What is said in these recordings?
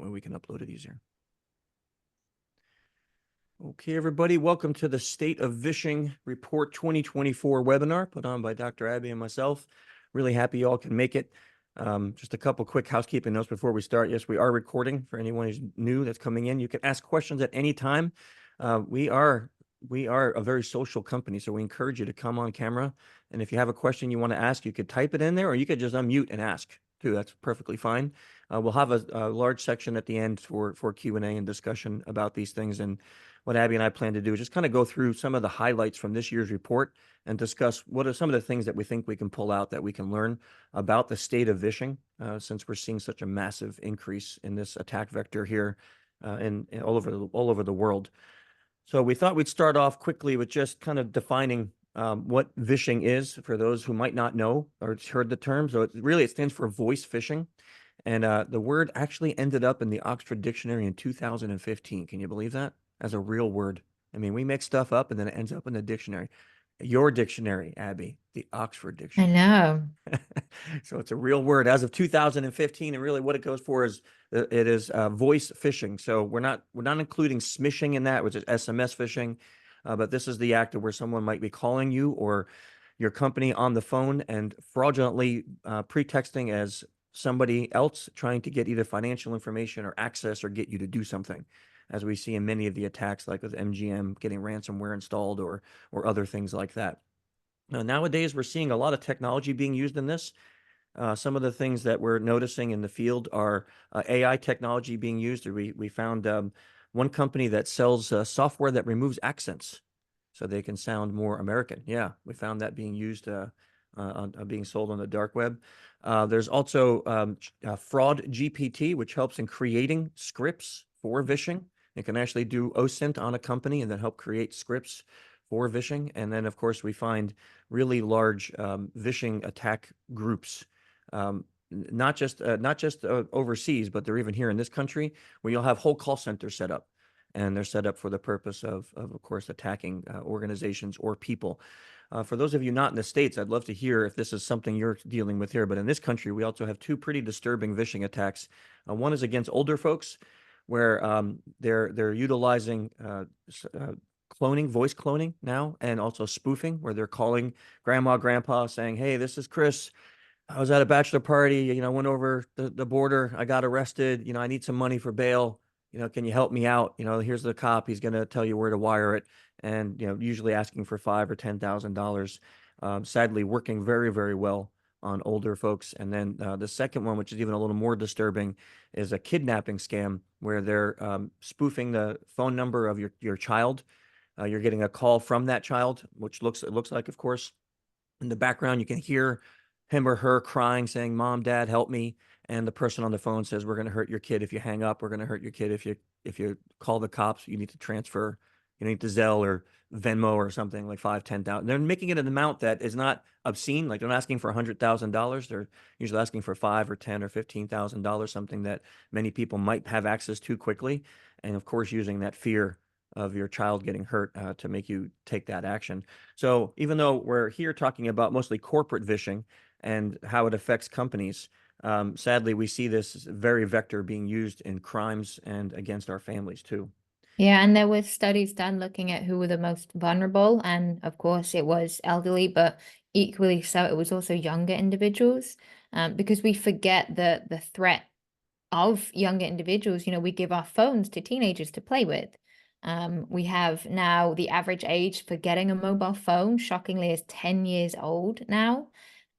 way we can upload it easier. Okay, everybody, welcome to the State of Vishing Report 2024 webinar put on by Dr. Abbie and myself. Really happy you all can make it. Just a couple quick housekeeping notes before we start. Yes, we are recording for anyone who's new that's coming in. You can ask questions at any time. We are a very social company, so we encourage you to come on camera. And if you have a question you want to ask, you could type it in there, or you could just unmute and ask too. That's perfectly fine. We'll have a large section at the end for Q&A and discussion about these things. And what Abbie and I plan to do is just kind of go through some of the highlights from this year's report and discuss what are some of the things that we think we can pull out that we can learn about the state of vishing, since we're seeing such a massive increase in this attack vector here and all over the world. So we thought we'd start off quickly with just kind of defining what vishing is for those who might not know or heard the term. So it stands for voice phishing. And the word actually ended up in the Oxford Dictionary in 2015. Can you believe that? As a real word. I mean, we make stuff up and then it ends up in the dictionary. Your dictionary, Abbie, the Oxford Dictionary. I know. So it's a real word as of 2015, and really what it goes for is it is voice phishing. So we're not including smishing in that, which is SMS phishing, but this is the act of where someone might be calling you or your company on the phone and fraudulently pretexting as somebody else trying to get either financial information or access or get you to do something, as we see in many of the attacks, like with MGM getting ransomware installed or other things like that. Now, nowadays, we're seeing a lot of technology being used in this. Some of the things that we're noticing in the field are AI technology being used. We found one company that sells software that removes accents so they can sound more American. Yeah, we found that being used, being sold on the dark web. There's also Fraud GPT, which helps in creating scripts for vishing. It can actually do OSINT on a company and then help create scripts for vishing. And then, of course, we find really large vishing attack groups, not just overseas, but they're even here in this country, where you'll have whole call centers set up. And they're set up for the purpose of course, attacking organizations or people. For those of you not in the States, I'd love to hear if this is something you're dealing with here. But in this country, we also have two pretty disturbing vishing attacks. One is against older folks, where they're utilizing cloning, voice cloning now, and also spoofing, where they're calling grandma, grandpa, saying, "Hey, this is Chris. I was at a bachelor party, went over the border. I got arrested. I need some money for bail. Can you help me out? Here's the cop. He's going to tell you where to wire it." And, usually asking for $5,000 or $10,000, sadly working very, very well on older folks. And then the second one, which is even a little more disturbing, is a kidnapping scam where they're spoofing the phone number of your child. You're getting a call from that child, which it looks like, of course, in the background, you can hear him or her crying, saying, "Mom, Dad, help me." And the person on the phone says, "We're going to hurt your kid if you hang up. We're going to hurt your kid if you call the cops. You need to transfer. You need to Zelle or Venmo or something like 5,000, 10,000. They're making it an amount that is not obscene. Like, they're not asking for $100,000. They're usually asking for $5,000 or $10,000 or $15,000, something that many people might have access to quickly. And of course, using that fear of your child getting hurt to make you take that action. So even though we're here talking about mostly corporate vishing and how it affects companies, sadly, we see this very vector being used in crimes and against our families too. Yeah, and there were studies done looking at who were the most vulnerable. And of course, it was elderly, but equally so, it was also younger individuals, because we forget the threat of younger individuals. We give our phones to teenagers to play with. We have now the average age for getting a mobile phone, shockingly, is 10 years old now.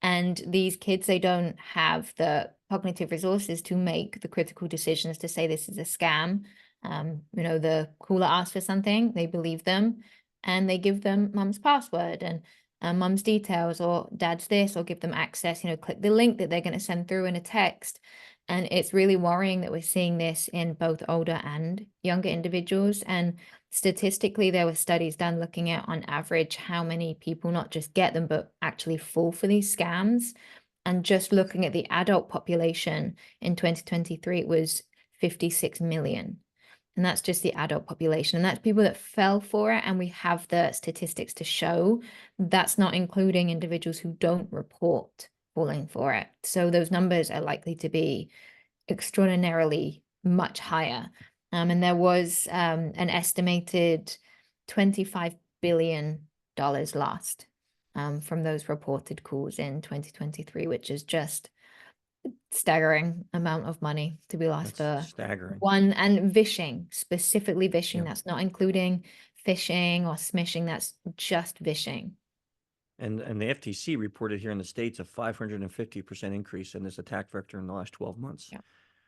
And these kids, they don't have the cognitive resources to make the critical decisions to say this is a scam. The caller asks for something, they believe them, and they give them mom's password and mom's details, or dad's this, or give them access, click the link that they're going to send through in a text. And it's really worrying that we're seeing this in both older and younger individuals. And statistically, there were studies done looking at, on average, how many people not just get them, but actually fall for these scams. And just looking at the adult population in 2023, it was 56 million. And that's just the adult population. And that's people that fell for it. And we have the statistics to show that's not including individuals who don't report falling for it. So those numbers are likely to be extraordinarily much higher. And there was an estimated $25 billion lost from those reported calls in 2023, which is just staggering amount of money to be lost That's for staggering. one. And vishing, specifically vishing, Yeah. that's not including phishing or smishing, that's just vishing. And the FTC reported here in the States a 550% increase in this attack vector in the last 12 months. Yeah.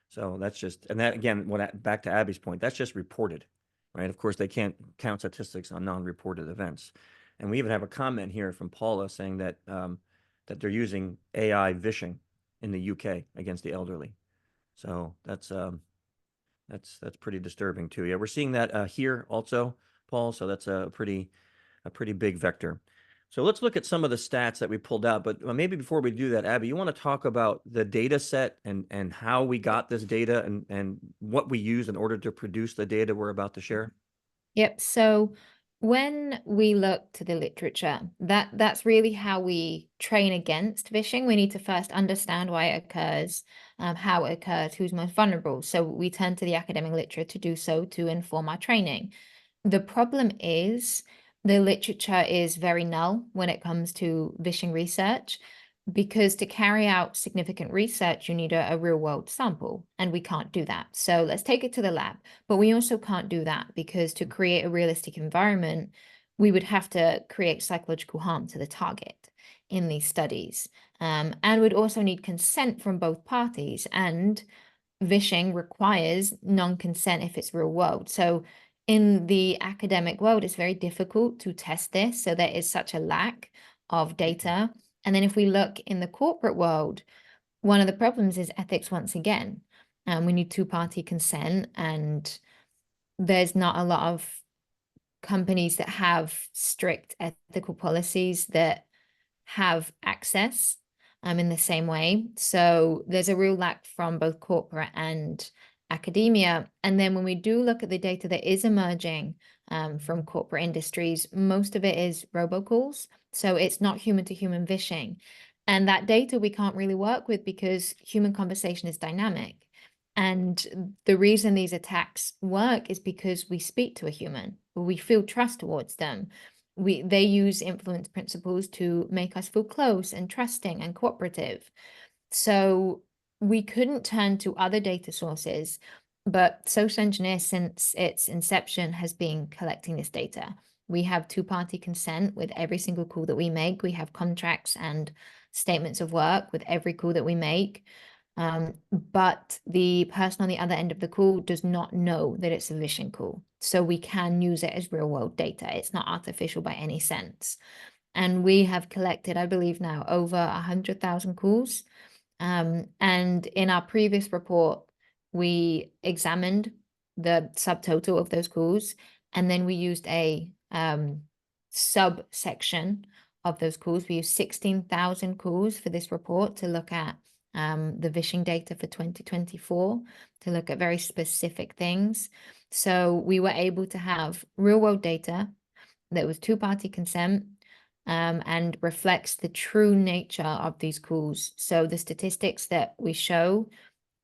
So that's just, and that again, back to Abbie's point, that's just reported, right? Of course, they can't count statistics on non-reported events. And we even have a comment here from Paula saying that that they're using AI vishing in the UK against the elderly. So that's pretty disturbing too. Yeah, we're seeing that here also, Paul. So that's a pretty big vector. So let's look at some of the stats that we pulled out. But maybe before we do that, Abbie, you want to talk about the data set and how we got this data and what we use in order to produce the data we're about to share? Yep. So when we look to the literature, that's really how we train against phishing. We need to first understand why it occurs, how it occurs, who's most vulnerable. So we turn to the academic literature to do so to inform our training. The problem is the literature is very null when it comes to phishing research, because to carry out significant research, you need a real world sample, and we can't do that. So let's take it to the lab, but we also can't do that because to create a realistic environment, we would have to create psychological harm to the target in these studies. And we'd also need consent from both parties, and vishing requires non-consent if it's real world. So in the academic world, it's very difficult to test this. So there is such a lack of data. And then if we look in the corporate world, one of the problems is ethics once again. We need two-party consent, and there's not a lot of companies that have strict ethical policies that have access in the same way. So there's a real lack from both corporate and academia. And then when we do look at the data that is emerging from corporate industries, most of it is robocalls. So it's not human to human vishing. And that data we can't really work with because human conversation is dynamic. And the reason these attacks work is because we speak to a human, we feel trust towards them. They use influence principles to make us feel close and trusting and cooperative. So we couldn't turn to other data sources, but Social-Engineer, since its inception, has been collecting this data. We have two-party consent with every single call that we make. We have contracts and statements of work with every call that we make. But the person on the other end of the call does not know that it's a vishing call. So we can use it as real world data. It's not artificial by any sense. And we have collected, I believe now, over 100,000 calls. And in our previous report, we examined the subtotal of those calls, and then we used a subsection of those calls. We used 16,000 calls for this report to look at the vishing data for 2024, to look at very specific things. So we were able to have real world data that was two-party consent and reflects the true nature of these calls. So the statistics that we show,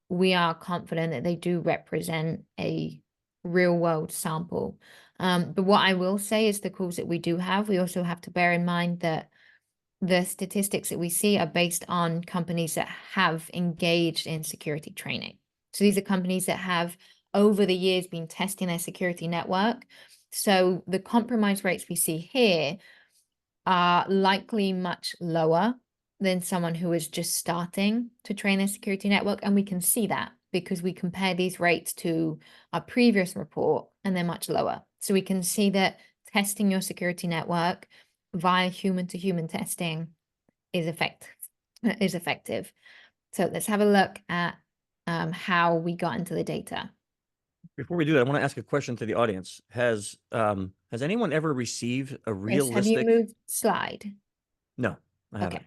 we are confident that they do represent a real world sample. But what I will say is the calls that we do have, we also have to bear in mind that the statistics that we see are based on companies that have engaged in security training. So these are companies that have over the years been testing their security network. So the compromise rates we see here are likely much lower than someone who is just starting to train their security network. And we can see that because we compare these rates to our previous report and they're much lower. So we can see that testing your security network via human to human testing is effective. So let's have a look at how we got into the data. Before we do that, I want to ask a question to the audience. Has anyone ever received a Chris, have you realistic? moved slide? No, I haven't. Okay.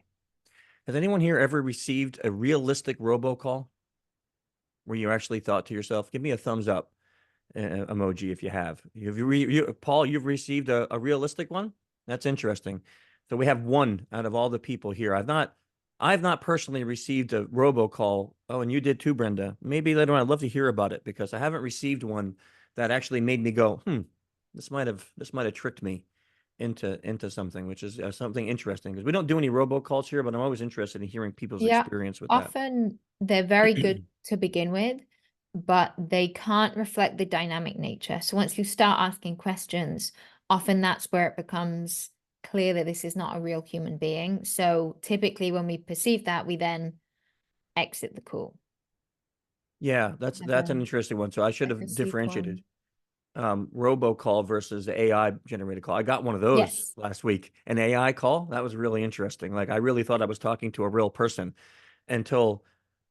Has anyone here ever received a realistic robocall where you actually thought to yourself, give me a thumbs up emoji if you have. Paul, you've received a realistic one? That's interesting. So we have one out of all the people here. I've not I've not personally received a robocall. Oh, and you did too, Brenda. Maybe later on, I'd love to hear about it because I haven't received one that actually made me go, this might have tricked me into something, which is something interesting because we don't do any robocalls here, but I'm always interested in hearing people's Yeah, experience with that. often they're very good to begin with, but they can't reflect the dynamic nature. So once you start asking questions, often that's where it becomes clear that this is not a real human being. So typically when we perceive that, we then exit the call. Yeah, that's an interesting one. So I should I've have received differentiated one. robocall versus the AI generated call. I got one of those Yes. last week, an AI call. That was really interesting. Like I really thought I was talking to a real person until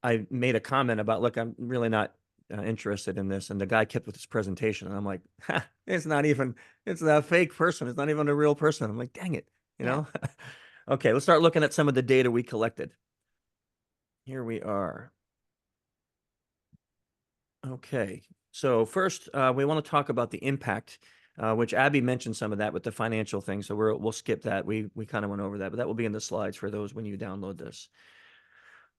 I made a comment about, look, I'm really not interested in this. And the guy kept with his presentation. And I'm like, ha, it's a fake person. It's not even a real person. I'm like, dang it, you Yeah. know? Okay, let's start looking at some of the data we collected. Here we are. Okay, so first, we want to talk about the impact, which Abbie mentioned some of that with the financial thing. So we'll skip that. We kind of went over that, but that will be in the slides for those when you download this.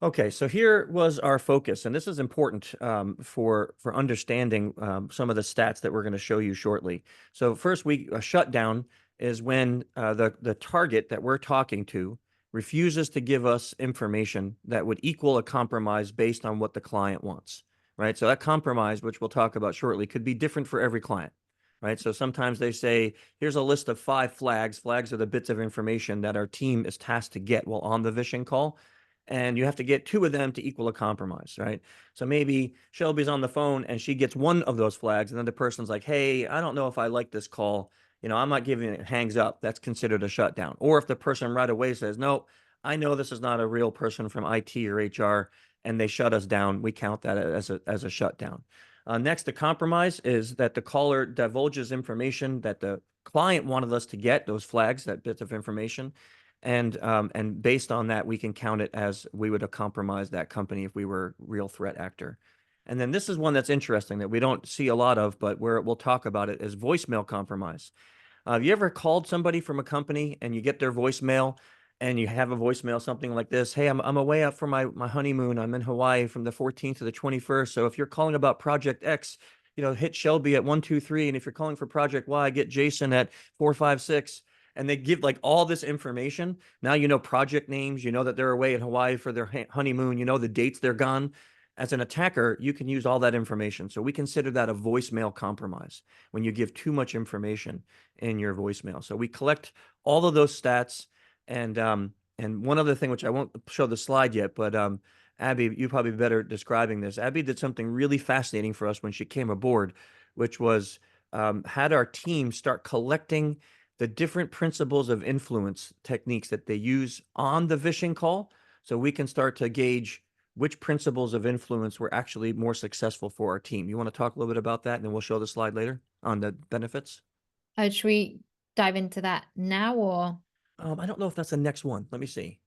Okay, so here was our focus, and this is important for understanding some of the stats that we're going to show you shortly. So first, a shutdown is when the target that we're talking to refuses to give us information that would equal a compromise based on what the client wants, right? So that compromise, which we'll talk about shortly, could be different for every client, right? So sometimes they say, here's a list of 5 flags. Flags are the bits of information that our team is tasked to get while on the vishing call, and you have to get 2 of them to equal a compromise, right? So maybe Shelby's on the phone and she gets 1 of those flags, and then the person's like, hey, I don't know if I like this call. I'm not giving it, hangs up. That's considered a shutdown. Or if the person right away says, no, I know this is not a real person from IT or HR, and they shut us down, we count that as a shutdown. Next, the compromise is that the caller divulges information that the client wanted us to get, those flags, that bits of information, and based on that, we can count it as we would have compromised that company if we were a real threat actor. And then this is one that's interesting that we don't see a lot of, but where we'll talk about it, is voicemail compromise. Have you ever called somebody from a company and you get their voicemail and you have a voicemail something like this? Hey, I'm away out for my honeymoon. I'm in Hawaii from the 14th to the 21st. So if you're calling about Project X, hit Shelby at 123. And if you're calling for Project Y, get Jason at 456. And they give like all this information. Now you know project names, you know that they're away in Hawaii for their honeymoon, you know the dates they're gone. As an attacker, you can use all that information. So we consider that a voicemail compromise when you give too much information in your voicemail. So we collect all of those stats. And one other thing, which I won't show the slide yet, but Abbie, you probably be better describing this. Abbie did something really fascinating for us when she came aboard, which was had our team start collecting the different principles of influence techniques that they use on the vishing call, so we can start to gauge which principles of influence were actually more successful for our team. You want to talk a little bit about that, and then we'll show the slide later on the benefits? Should we dive into that now or? I don't know if that's the next one. Let me see.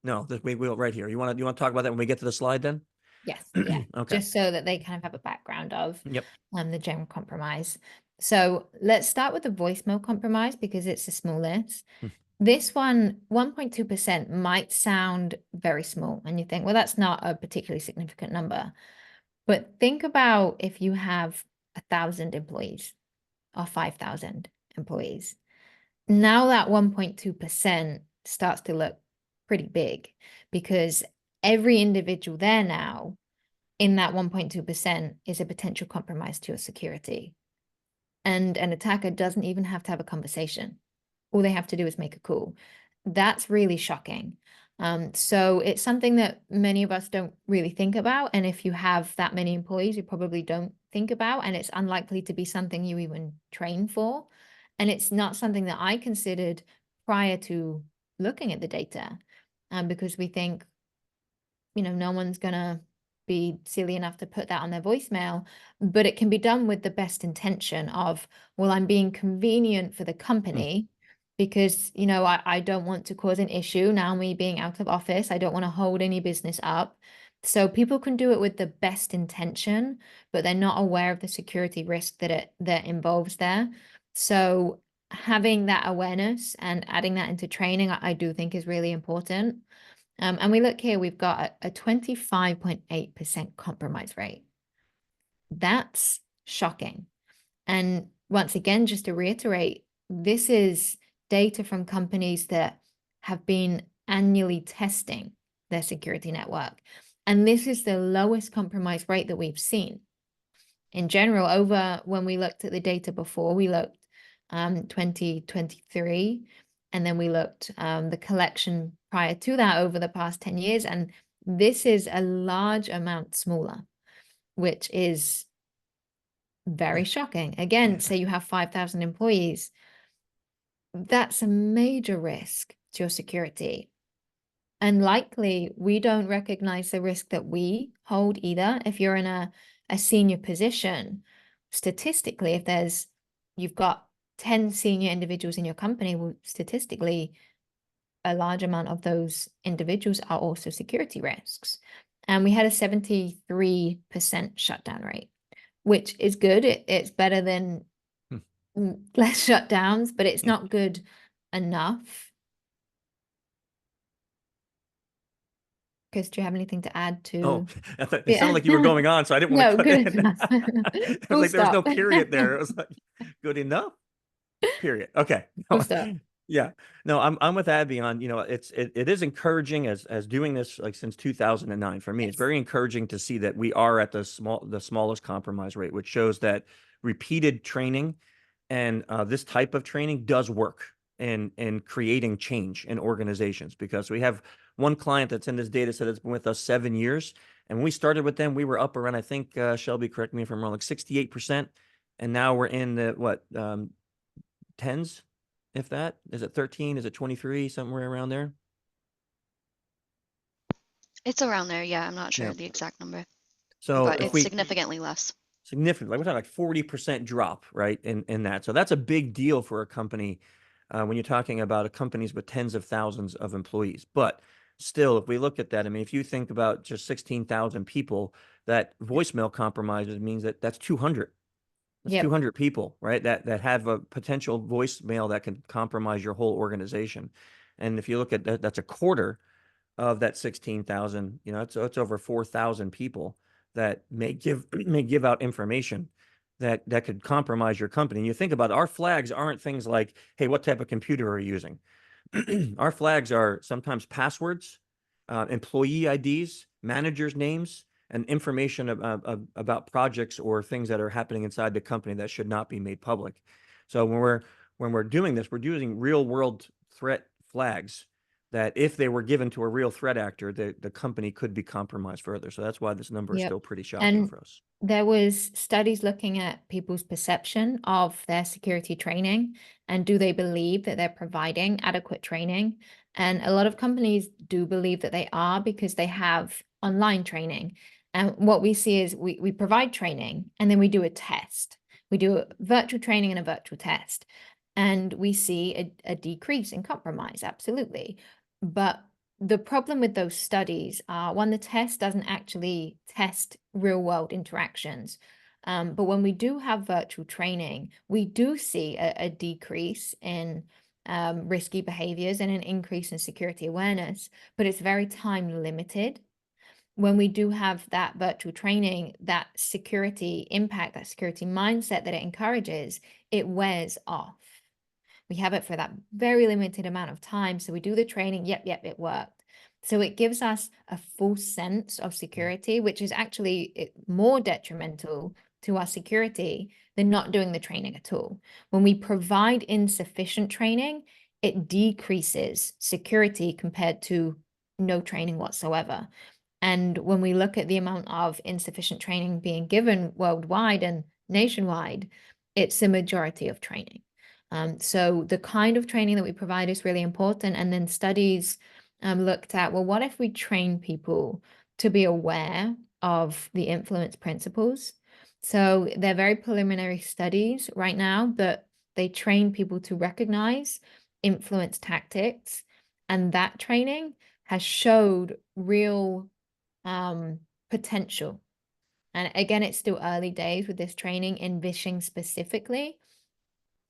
No, we will right here. You want to talk about that when we get to the slide then? Yes, yeah. Okay. Just so that they kind of have a background of Yep. the general compromise. So let's start with the voicemail compromise because it's the smallest. Hmm. This one, 1.2% might sound very small, and you think, well, that's not a particularly significant number. But think about if you have 1,000 employees or 5,000 employees. Now that 1.2% starts to look pretty big because every individual there now in that 1.2% is a potential compromise to your security. And an attacker doesn't even have to have a conversation. All they have to do is make a call. That's really shocking. So it's something that many of us don't really think about. And if you have that many employees, you probably don't think about, and it's unlikely to be something you even train for. And it's not something that I considered prior to looking at the data, because we think, no one's going to be silly enough to put that on their voicemail, but it can be done with the best intention of, well, I'm being convenient for the company because, I don't want to cause an issue now, me being out of office. I don't want to hold any business up. So people can do it with the best intention, but they're not aware of the security risk that involves there. So having that awareness and adding that into training, I do think is really important. And we look here, we've got a 25.8% compromise rate. That's shocking. And once again, just to reiterate, this is data from companies that have been annually testing their security network. And this is the lowest compromise rate that we've seen. In general, over when we looked at the data before, we looked 2023, and then we looked the collection prior to that over the past 10 years. And this is a large amount smaller, which is very shocking. Again, say you have 5,000 employees, that's a major risk to your security. And likely we don't recognize the risk that we hold either. If you're in a senior position, statistically, if you've got 10 senior individuals in your company, well, statistically, a large amount of those individuals are also security risks. And we had a 73% shutdown rate, which is good. It's better than less shutdowns, but it's not good enough. Chris, do you have anything to add to? Oh, it sounded like you were going on, so I didn't want to cut good in. enough. It was like there was no period there. It was like good enough. Period. Okay. Full stop. Yeah. No, I'm with Abbie on, it is encouraging as doing this like since 2009 for me. It's very encouraging to see that we are at the smallest compromise rate, which shows that repeated training and this type of training does work in creating change in organizations, because we have one client that's in this data set that's been with us 7 years. And when we started with them, we were up around, I think, Shelby, correct me if I'm wrong, like 68%. And now we're in the, tens, if that? Is it 13? Is it 23? Somewhere around there? It's around there. Yeah, I'm not sure Yeah. the exact number, So but if it's we significantly less. significantly, we're talking like 40% drop, right? In that. So that's a big deal for a company when you're talking about companies with tens of thousands of employees. But still, if we look at that, I mean, if you think about just 16,000 people, that voicemail compromises means that's 200. That's 200 people, right? That have a potential voicemail that can compromise your whole organization. And if you look at that, that's a quarter of that 16,000. It's over 4,000 people that may give out information that could compromise your company. And you think about it, our flags aren't things like, hey, what type of computer are you using? Our flags are sometimes passwords, employee IDs, managers' names, and information about projects or things that are happening inside the company that should not be made public. So when we're doing this, we're using real world threat flags that if they were given to a real threat actor, the company could be compromised further. So that's why this number is still pretty shocking for us. There was studies looking at people's perception of their security training and do they believe that they're providing adequate training. And a lot of companies do believe that they are because they have online training. And what we see is we provide training and then we do a test. We do a virtual training and a virtual test. And we see a decrease in compromise, absolutely. But the problem with those studies are, one, the test doesn't actually test real world interactions. But when we do have virtual training, we do see a decrease in risky behaviors and an increase in security awareness, but it's very time limited. When we do have that virtual training, that security impact, that security mindset that it encourages, it wears off. We have it for that very limited amount of time. So we do the training. Yep, it worked. So it gives us a false sense of security, which is actually more detrimental to our security than not doing the training at all. When we provide insufficient training, it decreases security compared to no training whatsoever. And when we look at the amount of insufficient training being given worldwide and nationwide, it's the majority of training. So the kind of training that we provide is really important. And then studies looked at, well, what if we train people to be aware of the influence principles? So they're very preliminary studies right now, but they train people to recognize influence tactics. And that training has showed real potential. And again, it's still early days with this training in Vishing specifically,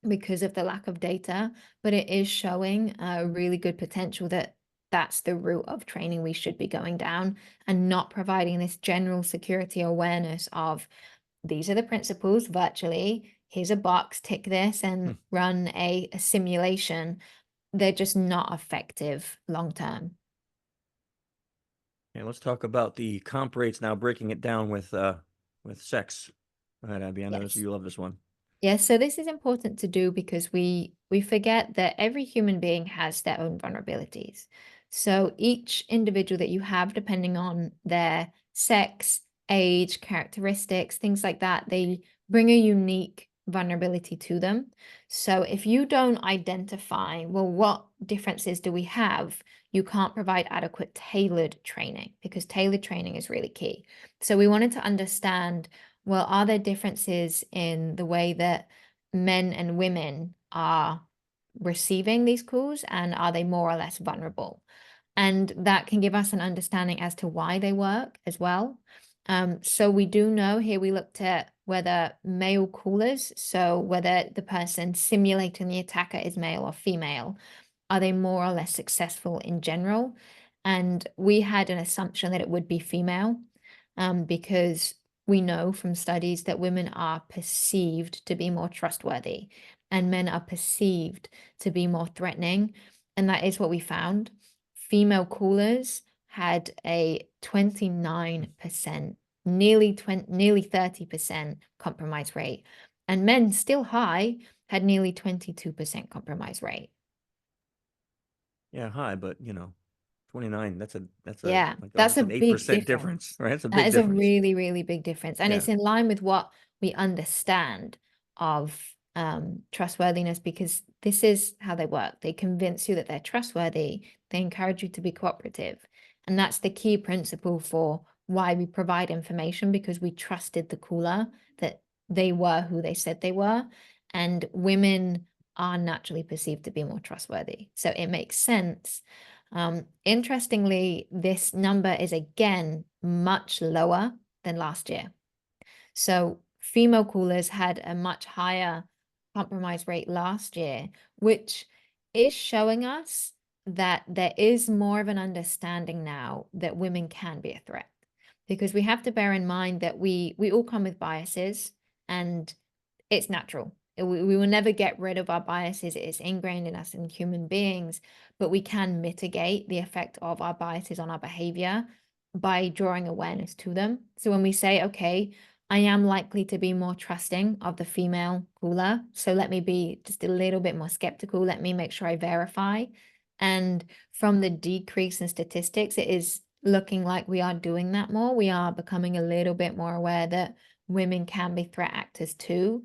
because of the lack of data, but it is showing a really good potential that that's the route of training we should be going down, and not providing this general security awareness of these are the principles virtually. Here's a box, tick this and run a simulation. They're just not effective long term. And let's talk about the comp rates now, breaking it down with sex. Go ahead, Abbie. I know Yes. you love this one. Yes, so this is important to do because we forget that every human being has their own vulnerabilities. So each individual that you have, depending on their sex, age, characteristics, things like that, they bring a unique vulnerability to them. So if you don't identify, well, what differences do we have? You can't provide adequate tailored training, because tailored training is really key. So we wanted to understand, well, are there differences in the way that men and women are receiving these calls, and are they more or less vulnerable? And that can give us an understanding as to why they work as well. So we do know here, we looked at whether male callers, so whether the person simulating the attacker is male or female, are they more or less successful in general? And we had an assumption that it would be female, because we know from studies that women are perceived to be more trustworthy and men are perceived to be more threatening. And that is what we found. Female callers had a 29%, nearly 30% compromise rate. And men, still high, had nearly 22% compromise rate. Yeah, high, but 29, Yeah, like that's almost a an big 8% difference, right? It's a That big is a difference. really, really big difference. And Yeah. it's in line with what we understand of trustworthiness, because this is how they work. They convince you that they're trustworthy. They encourage you to be cooperative. And that's the key principle for why we provide information, because we trusted the caller that they were who they said they were. And women are naturally perceived to be more trustworthy. So it makes sense. Interestingly, this number is again much lower than last year. So female callers had a much higher compromise rate last year, which is showing us that there is more of an understanding now that women can be a threat. Because we have to bear in mind that we all come with biases, and it's natural. We will never get rid of our biases. It's ingrained in us in human beings, but we can mitigate the effect of our biases on our behavior by drawing awareness to them. So when we say, okay, I am likely to be more trusting of the female caller, so let me be just a little bit more skeptical. Let me make sure I verify. And from the decrease in statistics, it is looking like we are doing that more. We are becoming a little bit more aware that women can be threat actors too,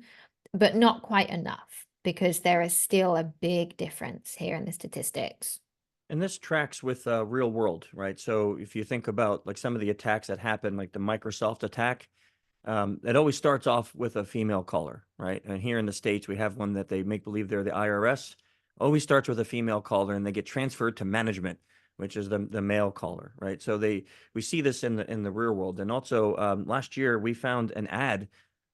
but not quite enough, because there is still a big difference here in the statistics. And this tracks with real world, right? So if you think about like some of the attacks that happen, like the Microsoft attack, it always starts off with a female caller, right? And here in the States, we have one that they make believe they're the IRS. Always starts with a female caller, and they get transferred to management, which is the male caller, right? So we see this in the real world. And also last year, we found an ad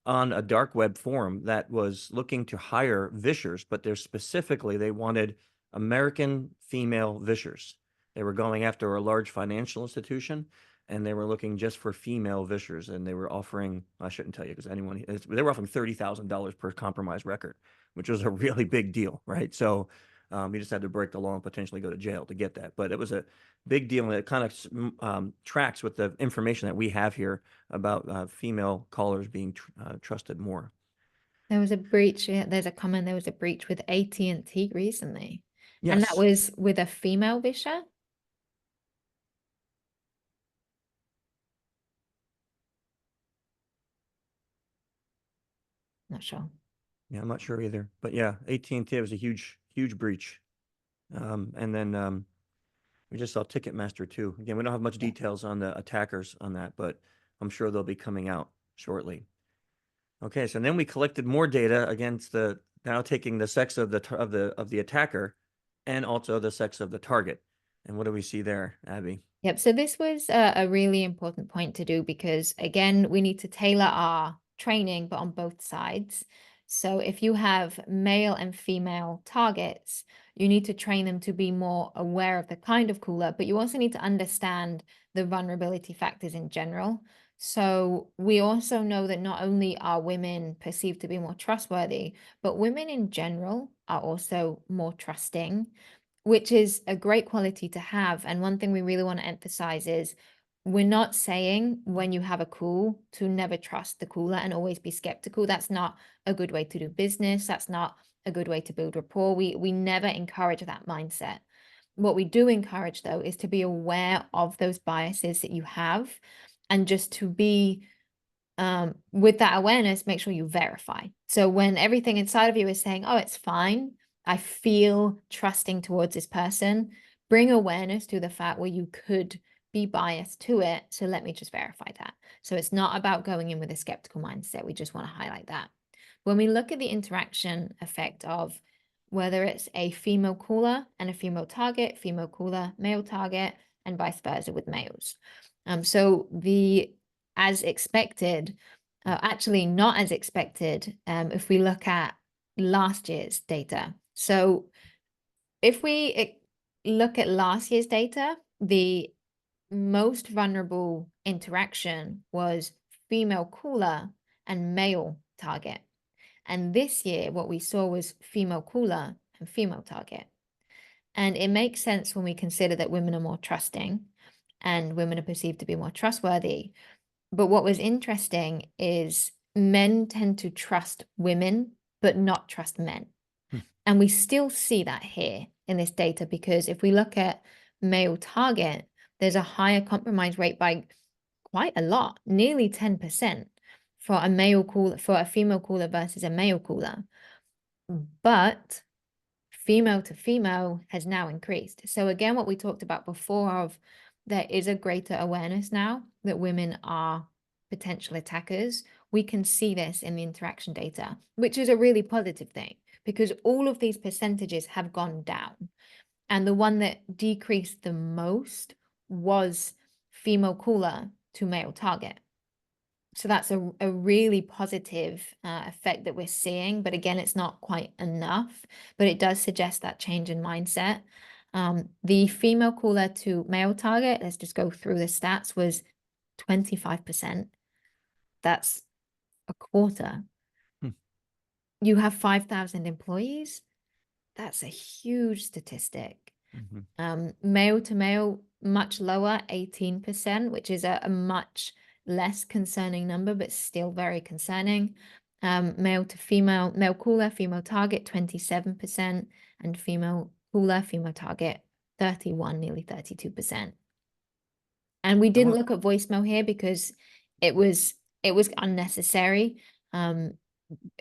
on a dark web forum that was looking to hire vishers, but they wanted American female vishers. They were going after a large financial institution, and they were looking just for female vishers, and they were offering, I shouldn't tell you because they were offering $30,000 per compromised record, which was a really big deal, right? So you just had to break the law and potentially go to jail to get that. But it was a big deal, and it kind of tracks with the information that we have here about female callers being trusted more. There was a breach. Yeah, there's a comment. There was a breach with AT&T recently. Yes. And that was with a female visher? Not sure. Yeah, I'm not sure either. But yeah, AT&T was a huge, huge breach. And then we just saw Ticketmaster too. Again, we don't have much details on the attackers on that, but I'm sure they'll be coming out shortly. Okay, so then we collected more data against now taking the sex of the attacker and also the sex of the target. And what do we see there, Abbie? Yep. So this was a really important point to do, because again, we need to tailor our training, but on both sides. So if you have male and female targets, You need to train them to be more aware of the kind of cooler, but you also need to understand the vulnerability factors in general. So we also know that not only are women perceived to be more trustworthy, but women in general are also more trusting, which is a great quality to have. And one thing we really want to emphasize is we're not saying when you have a cool to never trust the cooler and always be skeptical. That's not a good way to do business. That's not a good way to build rapport. We never encourage that mindset. What we do encourage, though, is to be aware of those biases that you have, and just to be with that awareness, make sure you verify. So when everything inside of you is saying, oh, it's fine, I feel trusting towards this person, bring awareness to the fact where you could be biased to it. So let me just verify that. So it's not about going in with a skeptical mindset. We just want to highlight that. When we look at the interaction effect of whether it's a female caller and a female target, female caller, male target, and vice versa with males. So as expected, actually not as expected, if we look at last year's data. So if we look at last year's data, the most vulnerable interaction was female caller and male target. And this year, what we saw was female caller and female target. And it makes sense when we consider that women are more trusting and women are perceived to be more trustworthy. But what was interesting is men tend to trust women, but not trust men. And we still see that here in this data, because if we look at male target, there's a higher compromise rate by quite a lot, nearly 10% for a male caller, for a female caller versus a male caller. But female to female has now increased. So again, what we talked about before of there is a greater awareness now that women are potential attackers. We can see this in the interaction data, which is a really positive thing, because all of these percentages have gone down. And the one that decreased the most was female caller to male target. So that's a really positive effect that we're seeing. But again, it's not quite enough, but it does suggest that change in mindset. The female caller to male target, let's just go through the stats, was 25%. That's a quarter. You have 5,000 employees. That's a huge statistic. Male to male, much lower, 18%, which is a much less concerning number, but still very concerning. Male to female, male caller, female target, 27%, and female caller, female target, 31, nearly 32%. And we didn't look at voicemail here because it was unnecessary.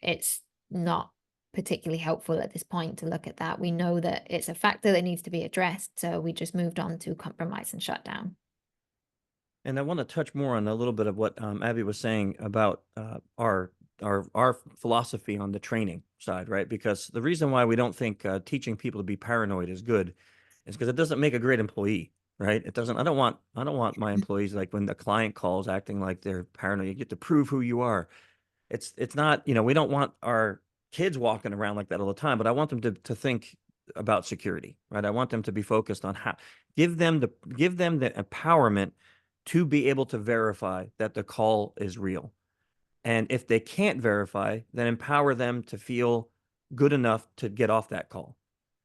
It's not particularly helpful at this point to look at that. We know that it's a factor that needs to be addressed, so we just moved on to compromise and shutdown. And I want to touch more on a little bit of what Abbie was saying about our philosophy on the training side, right? Because the reason why we don't think teaching people to be paranoid is good is because it doesn't make a great employee, right? It doesn't. I don't want my employees, like when the client calls, acting like they're paranoid. You get to prove who you are. It's not, we don't want our kids walking around like that all the time, but I want them to think about security, right? I want them to be focused on how give them the empowerment to be able to verify that the call is real. And if they can't verify, then empower them to feel good enough to get off that call,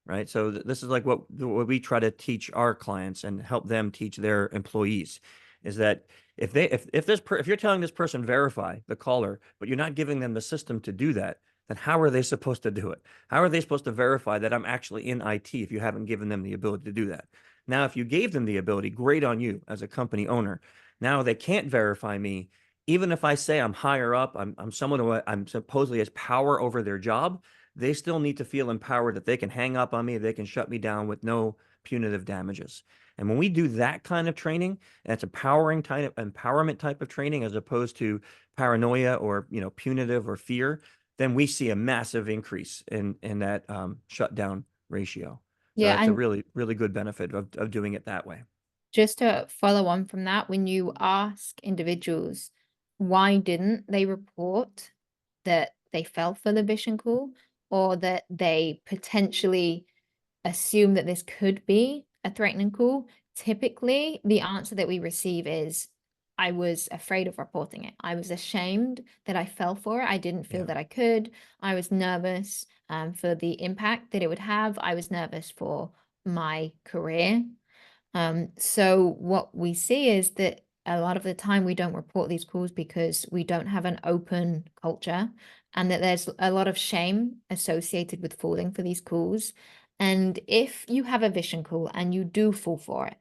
right? So this is like what we try to teach our clients and help them teach their employees, is that if you're telling this person verify the caller, but you're not giving them the system to do that, then how are they supposed to do it? How are they supposed to verify that I'm actually in IT if you haven't given them the ability to do that? Now, if you gave them the ability, great on you as a company owner. Now they can't verify me, even if I say I'm higher up, I'm someone who I'm supposedly has power over their job. They still need to feel empowered that they can hang up on me, they can shut me down with no punitive damages. And when we do that kind of training, that's empowerment type of training, as opposed to paranoia or punitive or fear, then we see a massive increase in that shutdown ratio. So Yeah, it's a and really, really good benefit of doing it that way. just to follow on from that, when you ask individuals why didn't they report that they fell for the vishing call, or that they potentially assume that this could be a threatening call, typically the answer that we receive is, I was afraid of reporting it. I was ashamed that I fell for it. I didn't feel Yeah. that I could. I was nervous for the impact that it would have. I was nervous for my career. So what we see is that a lot of the time we don't report these calls because we don't have an open culture, and that there's a lot of shame associated with falling for these calls. And if you have a vishing call and you do fall for it,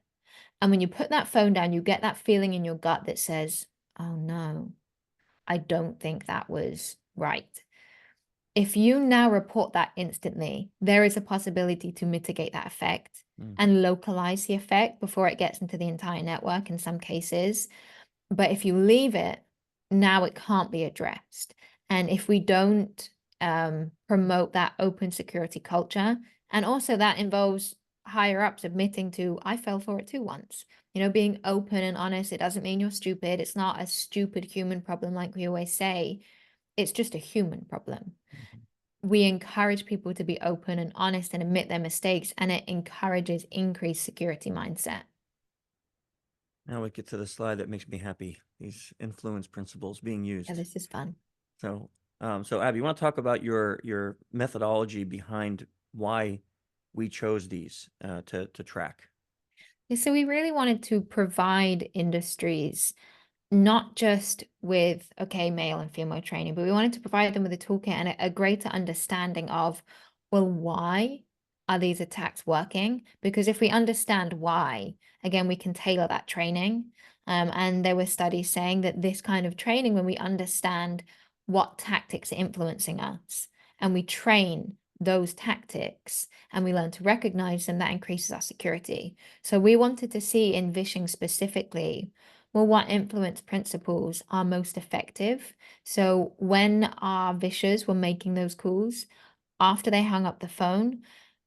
and when you put that phone down, you get that feeling in your gut that says, oh no, I don't think that was right. If you now report that instantly, there is a possibility to mitigate that effect and localize the effect before it gets into the entire network in some cases. But if you leave it, now it can't be addressed. And if we don't promote that open security culture, and also that involves higher ups admitting to, I fell for it too once. You know, being open and honest, it doesn't mean you're stupid. It's not a stupid human problem like we always say. It's just a human problem. We encourage people to be open and honest and admit their mistakes, and it encourages increased security mindset. Now we get to the slide that makes me happy. These influence principles being used. Yeah, this is fun. So, so Abbie, you want to talk about your methodology behind why we chose these to track? Yeah, so we really wanted to provide industries not just with, okay, male and female training, but we wanted to provide them with a toolkit and a greater understanding of, well, why are these attacks working? Because if we understand why, again, we can tailor that training. And there were studies saying that this kind of training, when we understand what tactics are influencing us and we train those tactics and we learn to recognize them, that increases our security. So we wanted to see in vishing specifically, well, what influence principles are most effective? So when our vishers were making those calls, after they hung up the phone,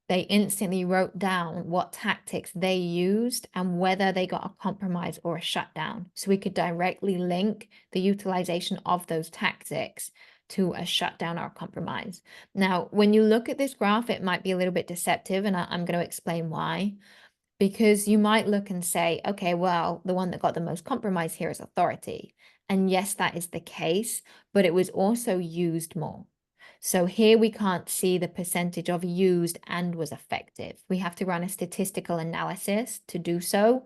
they instantly wrote down what tactics they used and whether they got a compromise or a shutdown. So we could directly link the utilization of those tactics to a shutdown or a compromise. Now, when you look at this graph, it might be a little bit deceptive, and I'm going to explain why. Because you might look and say, okay, well, the one that got the most compromise here is authority. And yes, that is the case, but it was also used more. So here we can't see the percentage of used and was effective. We have to run a statistical analysis to do so.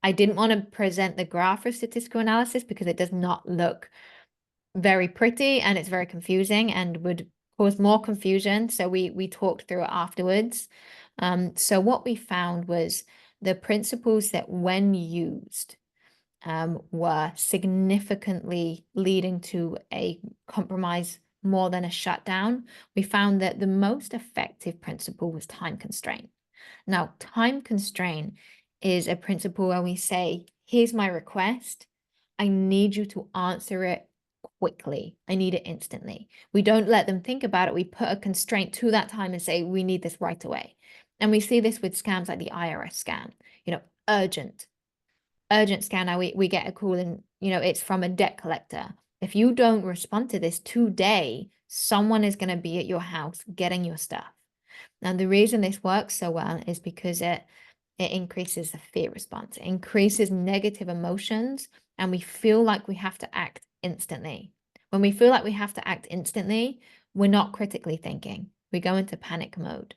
I didn't want to present the graph for statistical analysis because it does not look very pretty and it's very confusing and would cause more confusion. So we talked through it afterwards. So what we found was the principles that when used were significantly leading to a compromise more than a shutdown. We found that the most effective principle was time constraint. Now, time constraint is a principle where we say, here's my request. I need you to answer it quickly. I need it instantly. We don't let them think about it. We put a constraint to that time and say, we need this right away. And we see this with scams like the IRS scam, you know, urgent scam. Now we get a call and, you know, it's from a debt collector. If you don't respond to this today, someone is going to be at your house getting your stuff. Now, the reason this works so well is because it increases the fear response. It increases negative emotions, and we feel like we have to act instantly. When we feel like we have to act instantly, we're not critically thinking. We go into panic mode.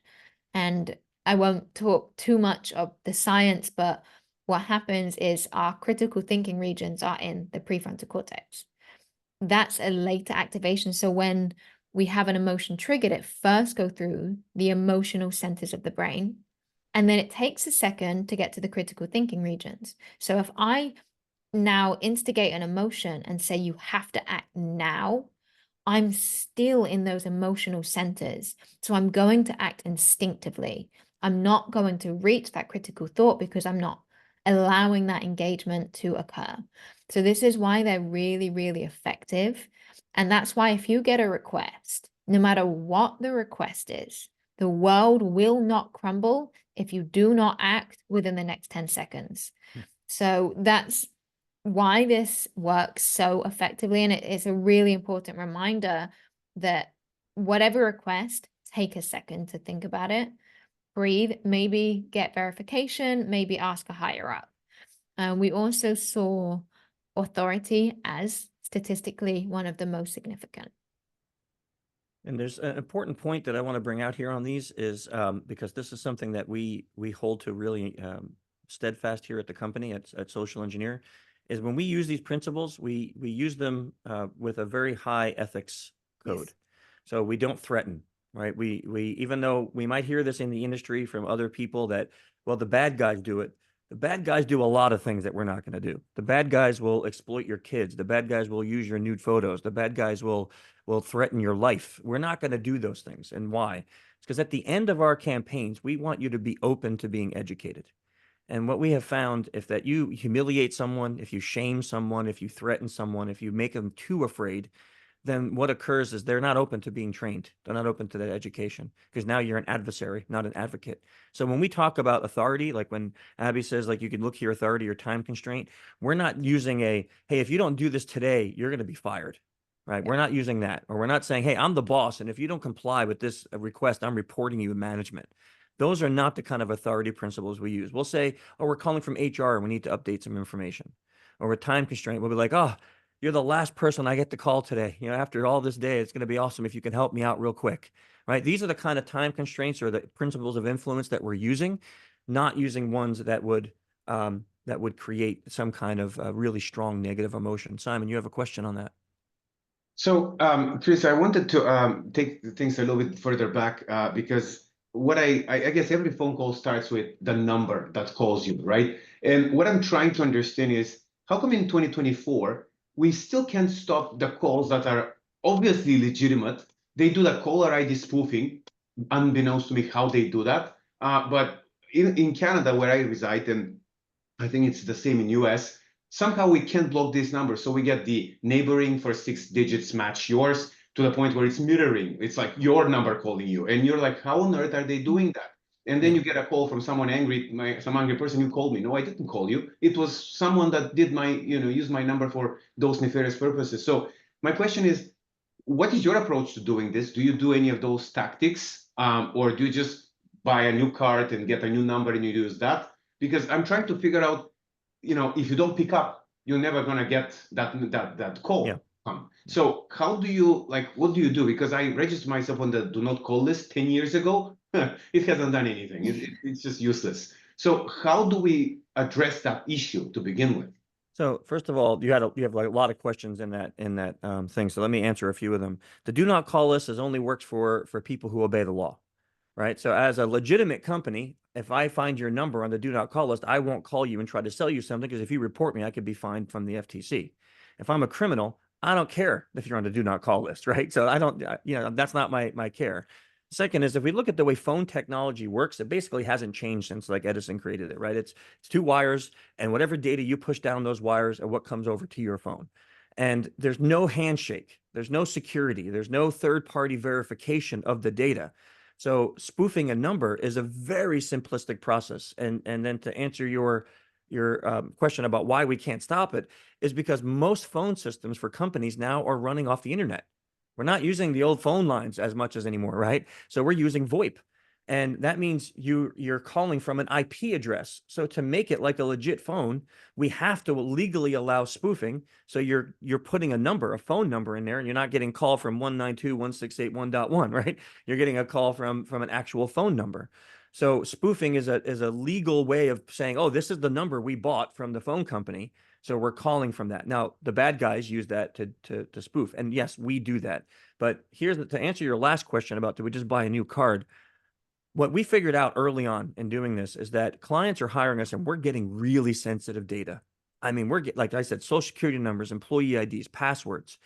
And I won't talk too much of the science, but what happens is our critical thinking regions are in the prefrontal cortex. That's a later activation. So when we have an emotion triggered, it first go through the emotional centers of the brain, and then it takes a second to get to the critical thinking regions. So if I now instigate an emotion and say you have to act now, I'm still in those emotional centers. So I'm going to act instinctively. I'm not going to reach that critical thought because I'm not allowing that engagement to occur. So this is why they're really, really effective. And that's why if you get a request, no matter what the request is, the world will not crumble if you do not act within the next 10 seconds. So that's why this works so effectively. And it is a really important reminder that whatever request, take a second to think about it. breathe, maybe get verification, maybe ask a higher up. We also saw authority as statistically one of the most significant. And there's an important point that I want to bring out here on these is because this is something that we hold to really steadfast here at the company at Social-Engineer, is when we use these principles, we use them with a very high ethics code. Yes. So we don't threaten, right? We even though we might hear this in the industry from other people that, well, the bad guys do it. The bad guys do a lot of things that we're not going to do. The bad guys will exploit your kids. The bad guys will use your nude photos. The bad guys will threaten your life. We're not going to do those things. And why? It's because at the end of our campaigns, we want you to be open to being educated. And what we have found, if that you humiliate someone, if you shame someone, if you threaten someone, if you make them too afraid, then what occurs is they're not open to being trained. They're not open to that education because now you're an adversary, not an advocate. So when we talk about authority, like when Abbie says, like, you can look to your authority or time constraint, we're not using hey, if you don't do this today, you're going to be fired, right? We're not using that. Or we're not saying, hey, I'm the boss, and if you don't comply with this request, I'm reporting you to management. Those are not the kind of authority principles we use. We'll say, oh, we're calling from HR and we need to update some information. Or with time constraint, we'll be like, oh, you're the last person I get to call today. You know, after all this day, it's going to be awesome if you can help me out real quick, right? These are the kind of time constraints or the principles of influence that we're using, not using ones that would create some kind of really strong negative emotion. Simon, you have a question on that? So, Chris, I wanted to take things a little bit further back because what I guess every phone call starts with the number that calls you, right? And what I'm trying to understand is how come in 2024, we still can't stop the calls that are obviously legitimate. They do the caller ID spoofing, unbeknownst to me how they do that. But in Canada, where I reside, and I think it's the same in US, somehow we can't block these numbers. So we get the neighboring for 6 digits match yours to the point where it's mirroring. It's like your number calling you. And you're like, how on earth are they doing that? And then you get a call from someone angry, some angry person, you called me. No, I didn't call you. It was someone that did use my number for those nefarious purposes. So my question is, what is your approach to doing this? Do you do any of those tactics? Or do you just buy a new card and get a new number and you use that? Because I'm trying to figure out, if you don't pick up, you're never gonna get that call. Yeah. So how do you what do you do? Because I registered myself on the do not call list 10 years ago. It hasn't done anything. It's just useless. So how do we address that issue to begin with? So first of all, you have like a lot of questions in that thing. So let me answer a few of them. The do not call list only works for people who obey the law, right? So as a legitimate company, if I find your number on the do not call list, I won't call you and try to sell you something because if you report me, I could be fined from the FTC. If I'm a criminal, I don't care if you're on the do not call list, right? So I don't, that's not my care. Second is if we look at the way phone technology works, it basically hasn't changed since like Edison created it, right? It's two wires and whatever data you push down those wires are what comes over to your phone. And there's no handshake, there's no security, there's no third-party verification of the data. So spoofing a number is a very simplistic process. And then to answer your question about why we can't stop it is because most phone systems for companies now are running off the internet. We're not using the old phone lines as much as anymore, right? So we're using VoIP. And that means you're calling from an IP address. So to make it like a legit phone, we have to legally allow spoofing. So you're putting a phone number in there, and you're not getting call from 192.168.1.1, right? You're getting a call from an actual phone number. So spoofing is a legal way of saying, oh, this is the number we bought from the phone company. So we're calling from that. Now, the bad guys use that to spoof. And yes, we do that. But to answer your last question about, do we just buy a new card? What we figured out early on in doing this is that clients are hiring us and we're getting really sensitive data. I mean, like I said, social security numbers, employee IDs, passwords.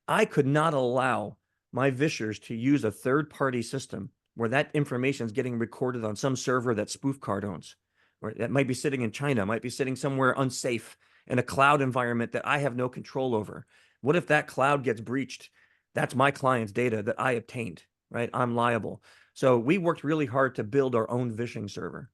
I could not allow my vishers to use a third-party system where that information is getting recorded on some server that spoof card owns, or that might be sitting in China, might be sitting somewhere unsafe in a cloud environment that I have no control over. What if that cloud gets breached? That's my client's data that I obtained, right? I'm liable. So we worked really hard to build our own vishing server.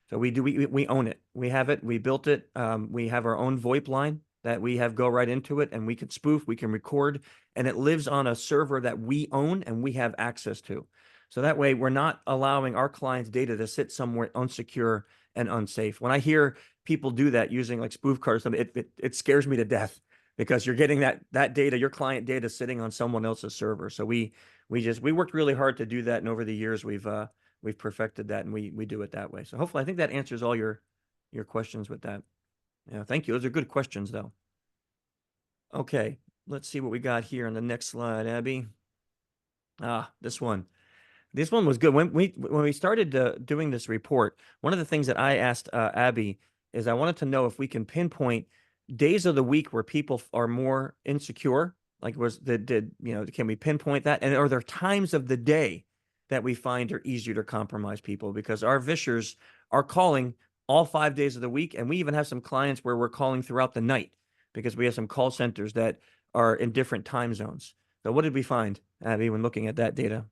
So we own it. We have it. We built it. We have our own VoIP line that we have go right into it, and we can spoof, we can record, and it lives on a server that we own and we have access to. So that way we're not allowing our clients' data to sit somewhere unsecure and unsafe. When I hear people do that using like spoof cards, it scares me to death, because you're getting that data, your client data, sitting on someone else's server. So we worked really hard to do that, and over the years we've perfected that, and we do it that way. So hopefully, I think that answers all your questions with that. Yeah, thank you. Those are good questions, though. Okay, let's see what we got here on the next slide, Abbie. This one. This one was good. When we started doing this report, one of the things that I asked Abbie is I wanted to know if we can pinpoint days of the week where people are more insecure. Like, can we pinpoint that? And are there times of the day that we find are easier to compromise people? Because our vishers are calling all 5 days of the week, and we even have some clients where we're calling throughout the night, because we have some call centers that are in different time zones. So what did we find, Abbie, when looking at that data?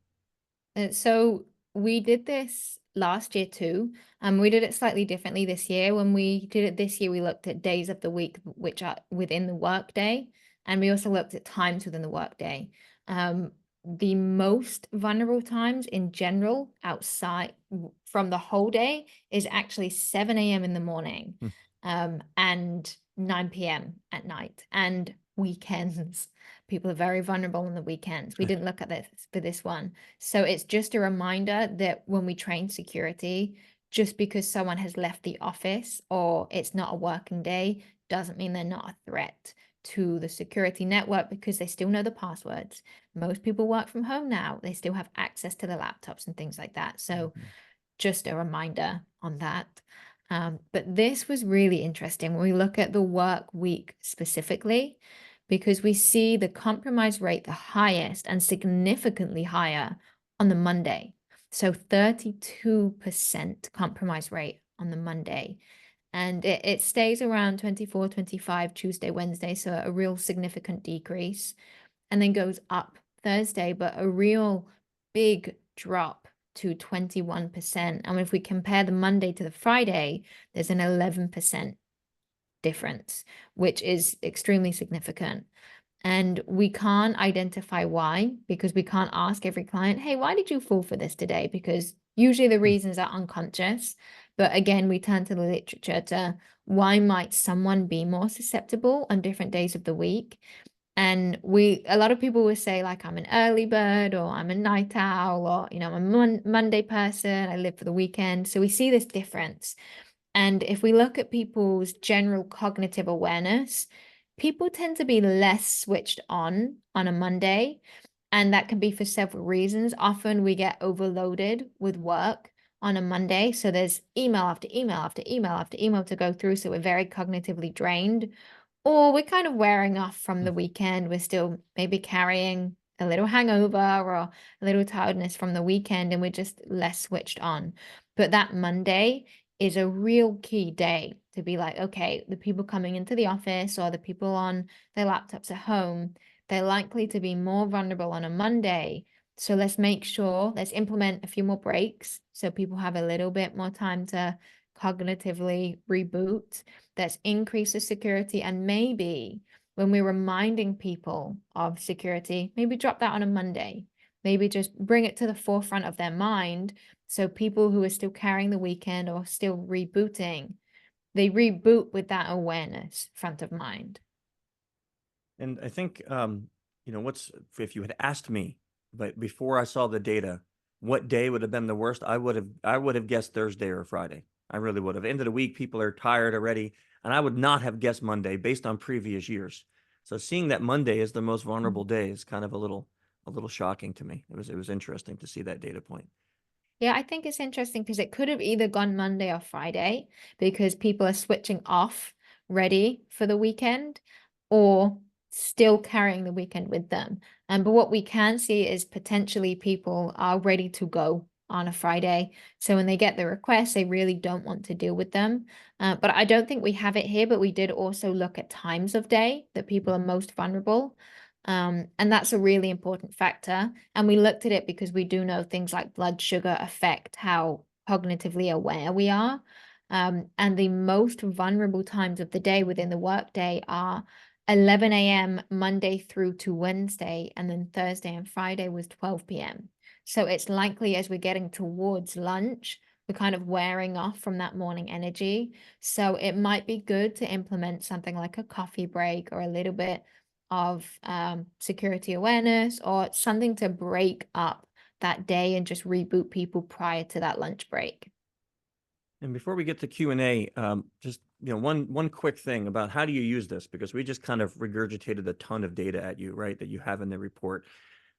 So we did this last year too, and we did it slightly differently this year. When we did it this year, we looked at days of the week which are within the workday, and we also looked at times within the workday. The most vulnerable times in general outside from the whole day is actually 7 a.m. in the morning, and 9 p.m. at night, and weekends. People are very vulnerable on the weekends. We didn't look at this for this one. So it's just a reminder that when we train security, just because someone has left the office or it's not a working day doesn't mean they're not a threat to the security network, because they still know the passwords. Most people work from home now. They still have access to the laptops and things like that. So just a reminder on that. But this was really interesting when we look at the work week specifically, because we see the compromise rate the highest and significantly higher on the Monday. So 32% compromise rate on the Monday. And it stays around 24, 25 Tuesday, Wednesday. So a real significant decrease, and then goes up Thursday, but a real big drop to 21%. And if we compare the Monday to the Friday, there's an 11% difference, which is extremely significant. And we can't identify why, because we can't ask every client, hey, why did you fall for this today? Because usually the reasons are unconscious. But again, we turn to the literature to why might someone be more susceptible on different days of the week. And a lot of people will say, like, I'm an early bird, or I'm a night owl, or, I'm a Monday person, I live for the weekend. So we see this difference. And if we look at people's general cognitive awareness, people tend to be less switched on a Monday. And that can be for several reasons. Often we get overloaded with work on a Monday. So there's email after email after email after email to go through. So we're very cognitively drained. Or we're kind of wearing off from the weekend. We're still maybe carrying a little hangover or a little tiredness from the weekend, and we're just less switched on. But that Monday is a real key day to be like, okay, the people coming into the office or the people on their laptops at home, they're likely to be more vulnerable on a Monday. So let's implement a few more breaks so people have a little bit more time to cognitively reboot. Let's increase the security, and maybe when we're reminding people of security, maybe drop that on a Monday. Maybe just bring it to the forefront of their mind, so people who are still carrying the weekend or still rebooting, they reboot with that awareness front of mind. And I think if you had asked me, but before I saw the data, what day would have been the worst, I would have guessed Thursday or Friday. I really would have. End of the week, people are tired already, and I would not have guessed Monday based on previous years. So seeing that Monday is the most vulnerable day is kind of a little shocking to me. It was interesting to see that data point. Yeah, I think it's interesting because it could have either gone Monday or Friday, because people are switching off, ready for the weekend, or still carrying the weekend with them. But what we can see is potentially people are ready to go on a Friday. So when they get the request, they really don't want to deal with them. But I don't think we have it here, but we did also look at times of day that people are most vulnerable. And that's a really important factor. And we looked at it because we do know things like blood sugar affect how cognitively aware we are. And the most vulnerable times of the day within the workday are 11 a.m. Monday through to Wednesday, and then Thursday and Friday was 12 p.m. So it's likely as we're getting towards lunch, we're kind of wearing off from that morning energy. So it might be good to implement something like a coffee break or a little bit of security awareness or something to break up that day and just reboot people prior to that lunch break. And before we get to Q&A, just one quick thing about how do you use this? Because we just kind of regurgitated a ton of data at you, right, that you have in the report.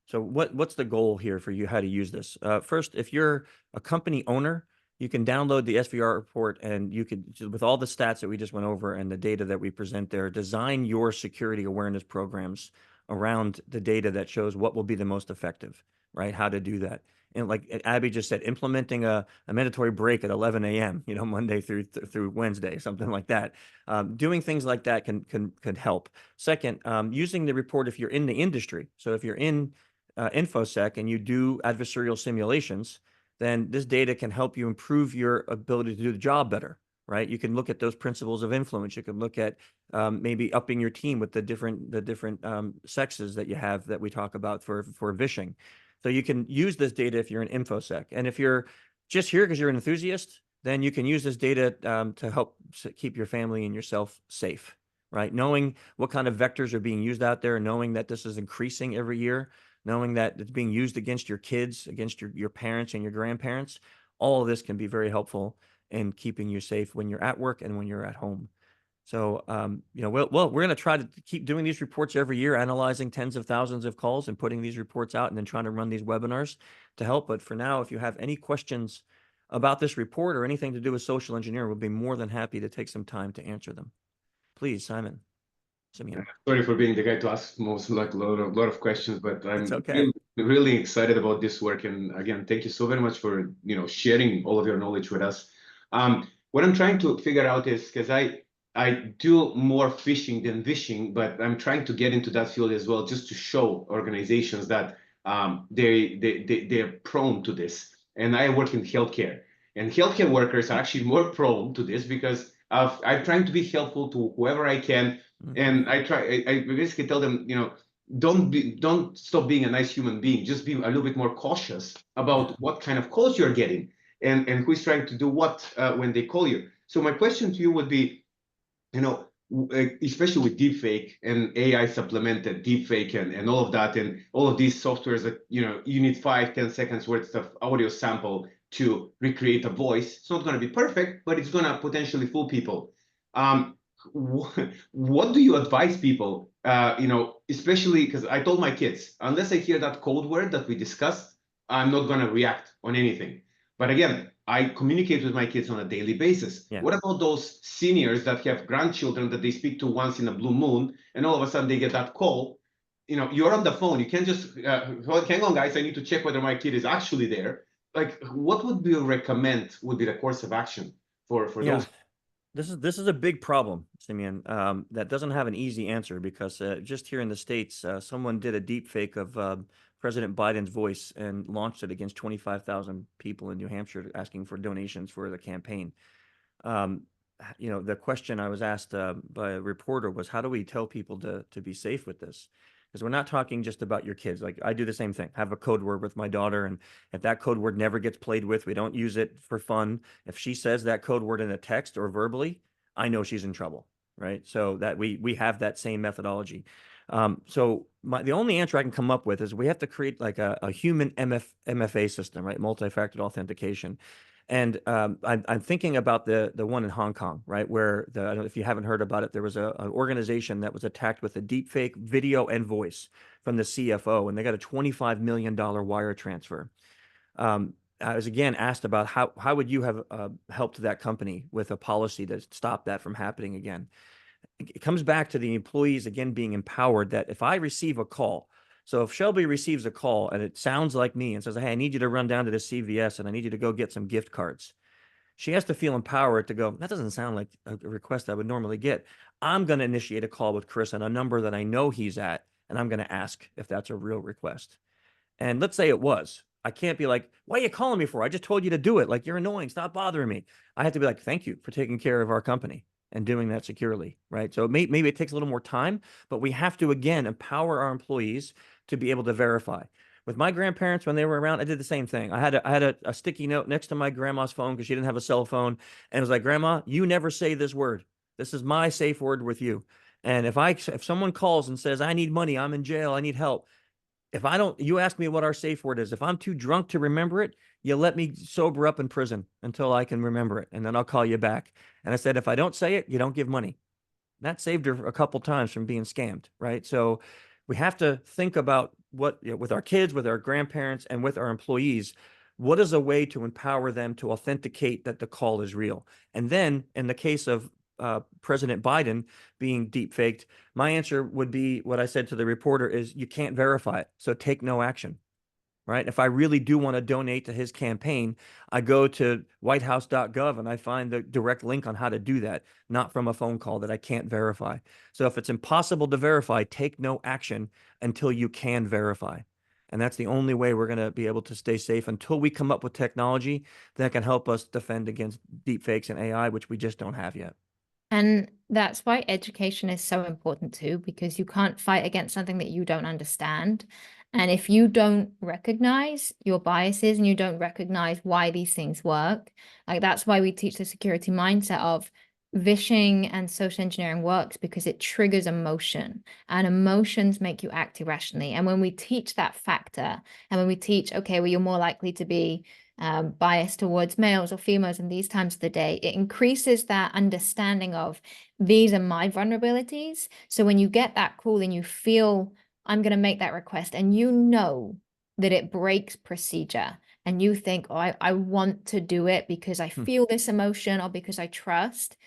So what's the goal here for you, how to use this? First, if you're a company owner, you can download the SVR report and you could, with all the stats that we just went over and the data that we present there, design your security awareness programs around the data that shows what will be the most effective, right? How to do that. And like Abbie just said, implementing a mandatory break at 11 a.m., Monday through Wednesday, something like that. Doing things like that can help. Second, using the report if you're in the industry. So if you're in InfoSec and you do adversarial simulations, then this data can help you improve your ability to do the job better, right? You can look at those principles of influence. You can look at maybe upping your team with the different sexes that you have that we talk about for vishing. So you can use this data if you're in InfoSec. And if you're just here because you're an enthusiast, then you can use this data to help keep your family and yourself safe, right? Knowing what kind of vectors are being used out there, knowing that this is increasing every year, knowing that it's being used against your kids, against your parents and your grandparents, all of this can be very helpful in keeping you safe when you're at work and when you're at home. So, we're going to try to keep doing these reports every year, analyzing tens of thousands of calls and putting these reports out and then trying to run these webinars to help. But for now, if you have any questions about this report or anything to do with social engineering, we'll be more than happy to take some time to answer them. Please, Simon. Simeon. Sorry for being the guy to ask most like a lot of questions, but I'm okay. really excited about this work. And again, thank you so very much for sharing all of your knowledge with us. What I'm trying to figure out is because I do more phishing than vishing, but I'm trying to get into that field as well, just to show organizations that they're prone to this. And I work in healthcare, and healthcare workers are actually more prone to this because I'm trying to be helpful to whoever I can. And I basically tell them, don't stop being a nice human being. Just be a little bit more cautious about what kind of calls you're getting and who's trying to do what when they call you. So my question to you would be, especially with deepfake and AI supplemented deepfake and all of that, and all of these softwares that, you need 5-10 seconds worth of audio sample to recreate a voice. It's not going to be perfect, but it's going to potentially fool people. What do you advise people, especially because I told my kids, unless I hear that code word that we discussed, I'm not going to react on anything. But again, I communicate with my kids on a daily basis. Yeah. What about those seniors that have grandchildren that they speak to once in a blue moon, and all of a sudden they get that call? You're on the phone. You can't just, hang on, guys, I need to check whether my kid is actually there. Like, what would you recommend would be the course of action for those? This is a big problem, Simeon, that doesn't have an easy answer because just here in the States, someone did a deep fake of President Biden's voice and launched it against 25,000 people in New Hampshire asking for donations for the campaign. The question I was asked by a reporter was, how do we tell people to be safe with this? Because we're not talking just about your kids. Like, I do the same thing, have a code word with my daughter. And if that code word never gets played with, we don't use it for fun. If she says that code word in a text or verbally, I know she's in trouble, right? So that we have that same methodology. So the only answer I can come up with is we have to create like a human MFA system, right? Multi-factor authentication. And I'm thinking about the one in Hong Kong, right? Where I don't know if you haven't heard about it, there was an organization that was attacked with a deepfake video and voice from the CFO, and they got a $25 million wire transfer. I was again asked about how would you have helped that company with a policy to stop that from happening again? It comes back to the employees again being empowered that if I receive a call, so if Shelby receives a call and it sounds like me and says, hey, I need you to run down to the CVS and I need you to go get some gift cards, she has to feel empowered to go, that doesn't sound like a request I would normally get. I'm going to initiate a call with Chris on a number that I know he's at, and I'm going to ask if that's a real request. And let's say it was. I can't be like, why are you calling me for? I just told you to do it. Like, you're annoying. Stop bothering me. I have to be like, thank you for taking care of our company. and doing that securely, right? So maybe it takes a little more time, but we have to, again, empower our employees to be able to verify. With my grandparents, when they were around, I did the same thing. I had a sticky note next to my grandma's phone because she didn't have a cell phone. And it was like, Grandma, you never say this word. This is my safe word with you. And if someone calls and says, I need money, I'm in jail, I need help. You ask me what our safe word is. If I'm too drunk to remember it, you let me sober up in prison until I can remember it. And then I'll call you back. And I said, if I don't say it, you don't give money. That saved her a couple times from being scammed, right? So we have to think about with our kids, with our grandparents, and with our employees, what is a way to empower them to authenticate that the call is real? And then in the case of President Biden being deep faked, my answer would be what I said to the reporter is you can't verify it. So take no action, right? If I really do want to donate to his campaign, I go to whitehouse.gov and I find the direct link on how to do that, not from a phone call that I can't verify. So if it's impossible to verify, take no action until you can verify. And that's the only way we're going to be able to stay safe until we come up with technology that can help us defend against deepfakes and AI, which we just don't have yet. And that's why education is so important too, because you can't fight against something that you don't understand. And if you don't recognize your biases and you don't recognize why these things work, like that's why we teach the security mindset of Vishing and social engineering works, because it triggers emotion, and emotions make you act irrationally. And when we teach that factor, and when we teach, okay, well, you're more likely to be biased towards males or females in these times of the day, it increases that understanding of these are my vulnerabilities. So when you get that call and you feel, I'm going to make that request, and you know that it breaks procedure, and you think, oh, I want to do it because I feel this emotion or because I trust,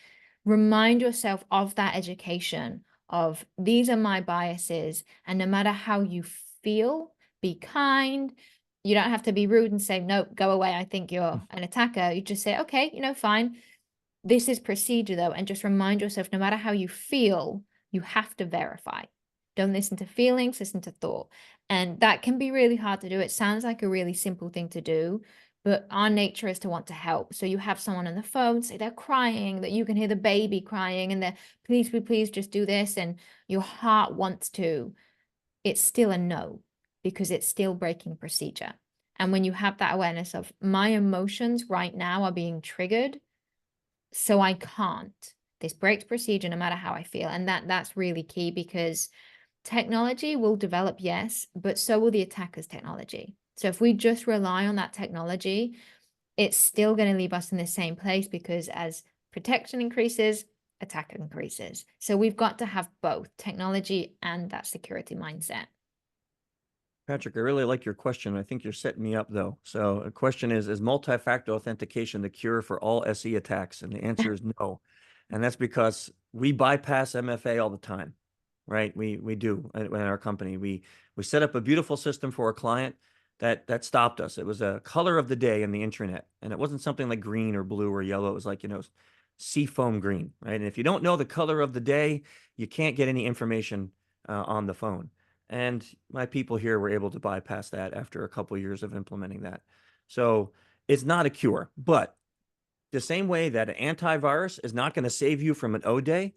remind yourself of that education of these are my biases. And no matter how you feel, be kind. You don't have to be rude and say, no, go away, I think you're an attacker. You just say, okay, fine. This is procedure though. And just remind yourself, no matter how you feel, you have to verify. Don't listen to feelings, listen to thought. And that can be really hard to do. It sounds like a really simple thing to do, but our nature is to want to help. So you have someone on the phone, say they're crying, that you can hear the baby crying, and they're, please, just do this. And your heart wants to, it's still a no, because it's still breaking procedure. And when you have that awareness of my emotions right now are being triggered, so I can't, this breaks procedure no matter how I feel. And that's really key, because technology will develop, yes, but so will the attacker's technology. So if we just rely on that technology, it's still going to leave us in the same place, because as protection increases, attack increases. So we've got to have both technology and that security mindset. Patrick, I really like your question. I think you're setting me up though. So the question is multi-factor authentication the cure for all SE attacks? And the answer is no. And that's because we bypass MFA all the time, right? We do in our company. We set up a beautiful system for a client that stopped us. It was a color of the day in the intranet. And it wasn't something like green or blue or yellow. It was like, seafoam green, right? And if you don't know the color of the day, you can't get any information on the phone. And my people here were able to bypass that after a couple of years of implementing that. So it's not a cure, but the same way that an antivirus is not going to save you from an O day,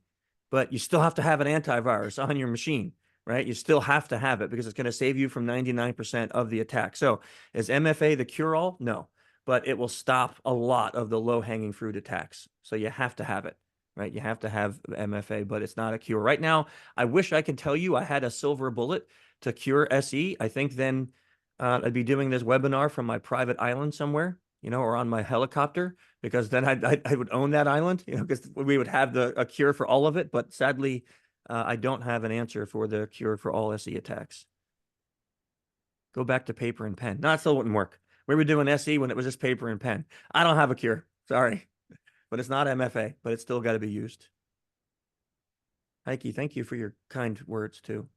but you still have to have an antivirus on your machine, right? You still have to have it because it's going to save you from 99% of the attack. So is MFA the cure-all? No, but it will stop a lot of the low-hanging fruit attacks. So you have to have it. Right, you have to have MFA, but it's not a cure. Right now, I wish I could tell you I had a silver bullet to cure SE. I think then I'd be doing this webinar from my private island somewhere, or on my helicopter, because then I would own that island, because we would have a cure for all of it. But sadly, I don't have an answer for the cure for all SE attacks. Go back to paper and pen. No, it still wouldn't work. We were doing SE when it was just paper and pen. I don't have a cure. Sorry. But it's not MFA, but it's still got to be used. Heike, thank you for your kind words too.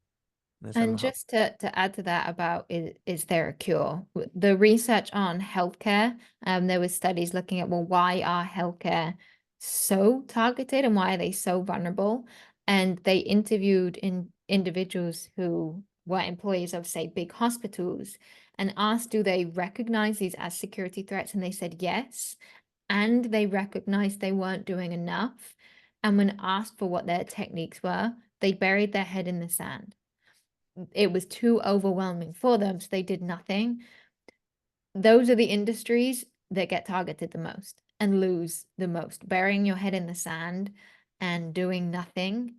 And just to add to that about is there a cure? The research on healthcare, there was studies looking at, well, why are healthcare so targeted and why are they so vulnerable? And they interviewed individuals who were employees of, say, big hospitals and asked, do they recognize these as security threats? And they said yes. And they recognized they weren't doing enough. And when asked for what their techniques were, they buried their head in the sand. It was too overwhelming for them, so they did nothing. Those are the industries that get targeted the most and lose the most. Burying your head in the sand and doing nothing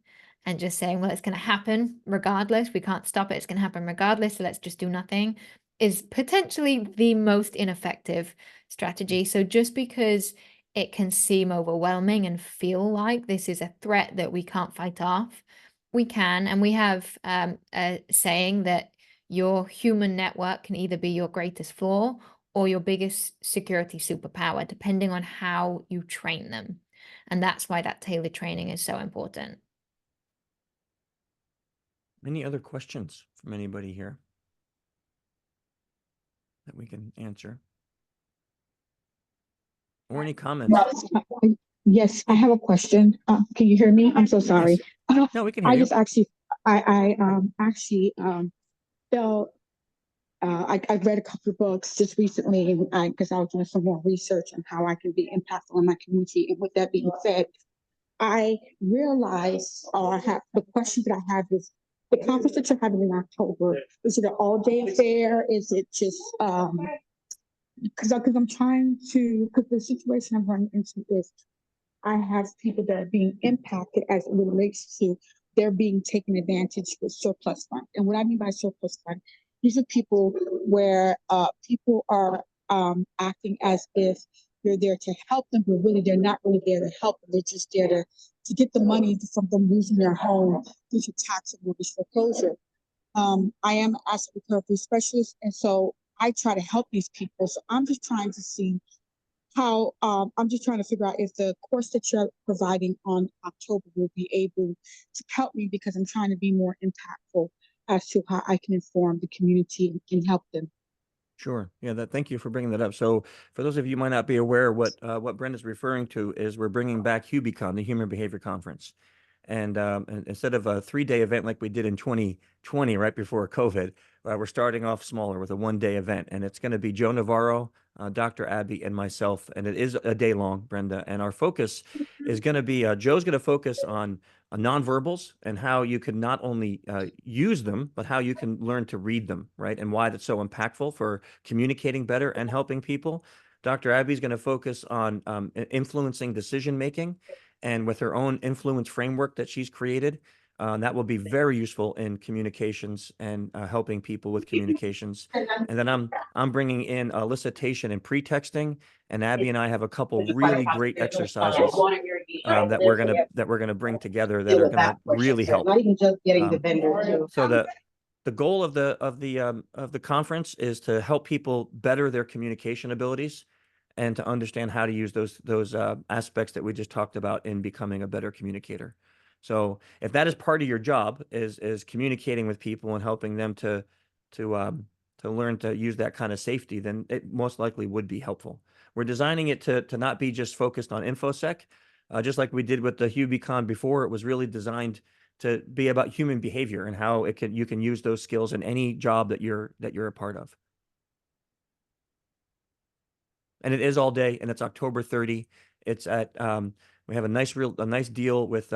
and just saying, well, it's going to happen regardless. We can't stop it. It's going to happen regardless. So let's just do nothing is potentially the most ineffective strategy. So just because it can seem overwhelming and feel like this is a threat that we can't fight off, we can. And we have a saying that your human network can either be your greatest flaw or your biggest security superpower, depending on how you train them. And that's why that tailored training is so important. Any other questions from anybody here that we can answer? Or any comments? Yes, I have a question. Can you hear me? I'm so sorry. No, we can hear I you. just actually, felt, I read a couple of books just recently because I was doing some more research on how I can be impactful in my community. And with that being said, I realized, the question that I have is, the conference that you're having in October, is it an all-day affair? Is it just, because I'm trying to, because the situation I'm running into is I have people that are being impacted as it relates to they're being taken advantage with surplus fund. And what I mean by surplus fund, these are people where people are acting as if you're there to help them, but really they're not really there to help them. They're just there to get the money from them losing their home due to tax and mortgage foreclosure. I am an asset recovery specialist, and so I try to help these people. So I'm just trying to see how I'm just trying to figure out if the course that you're providing on October will be able to help me, because I'm trying to be more impactful as to how I can inform the community and help them. Sure. Yeah, thank you for bringing that up. So for those of you who might not be aware, what Brenda's referring to is we're bringing back HubieCon, the Human Behavior Conference. And instead of a 3-day event like we did in 2020, right before COVID, we're starting off smaller with a 1-day event. And it's going to be Joe Navarro, Dr. Abbie, and myself. And it is a day long, Brenda. And our focus is going to be, Joe's going to focus on nonverbals and how you can not only use them, but how you can learn to read them, right? And why that's so impactful for communicating better and helping people. Dr. Abbie is going to focus on influencing decision-making, and with her own influence framework that she's created, that will be very useful in communications and helping people with communications. And then I'm bringing in elicitation and pretexting, and Abbie and I have a couple really great exercises that we're gonna bring together that are gonna really help. Not even just getting the vendor. So the goal of the conference is to help people better their communication abilities and to understand how to use those aspects that we just talked about in becoming a better communicator. So if that is part of your job, is communicating with people and helping them to learn to use that kind of safety, then it most likely would be helpful. We're designing it to not be just focused on InfoSec, just like we did with the HubieCon before. It was really designed to be about human behavior and how you can use those skills in any job that you're a part of. And it is all day, and it's October 30. It's at we have a nice deal with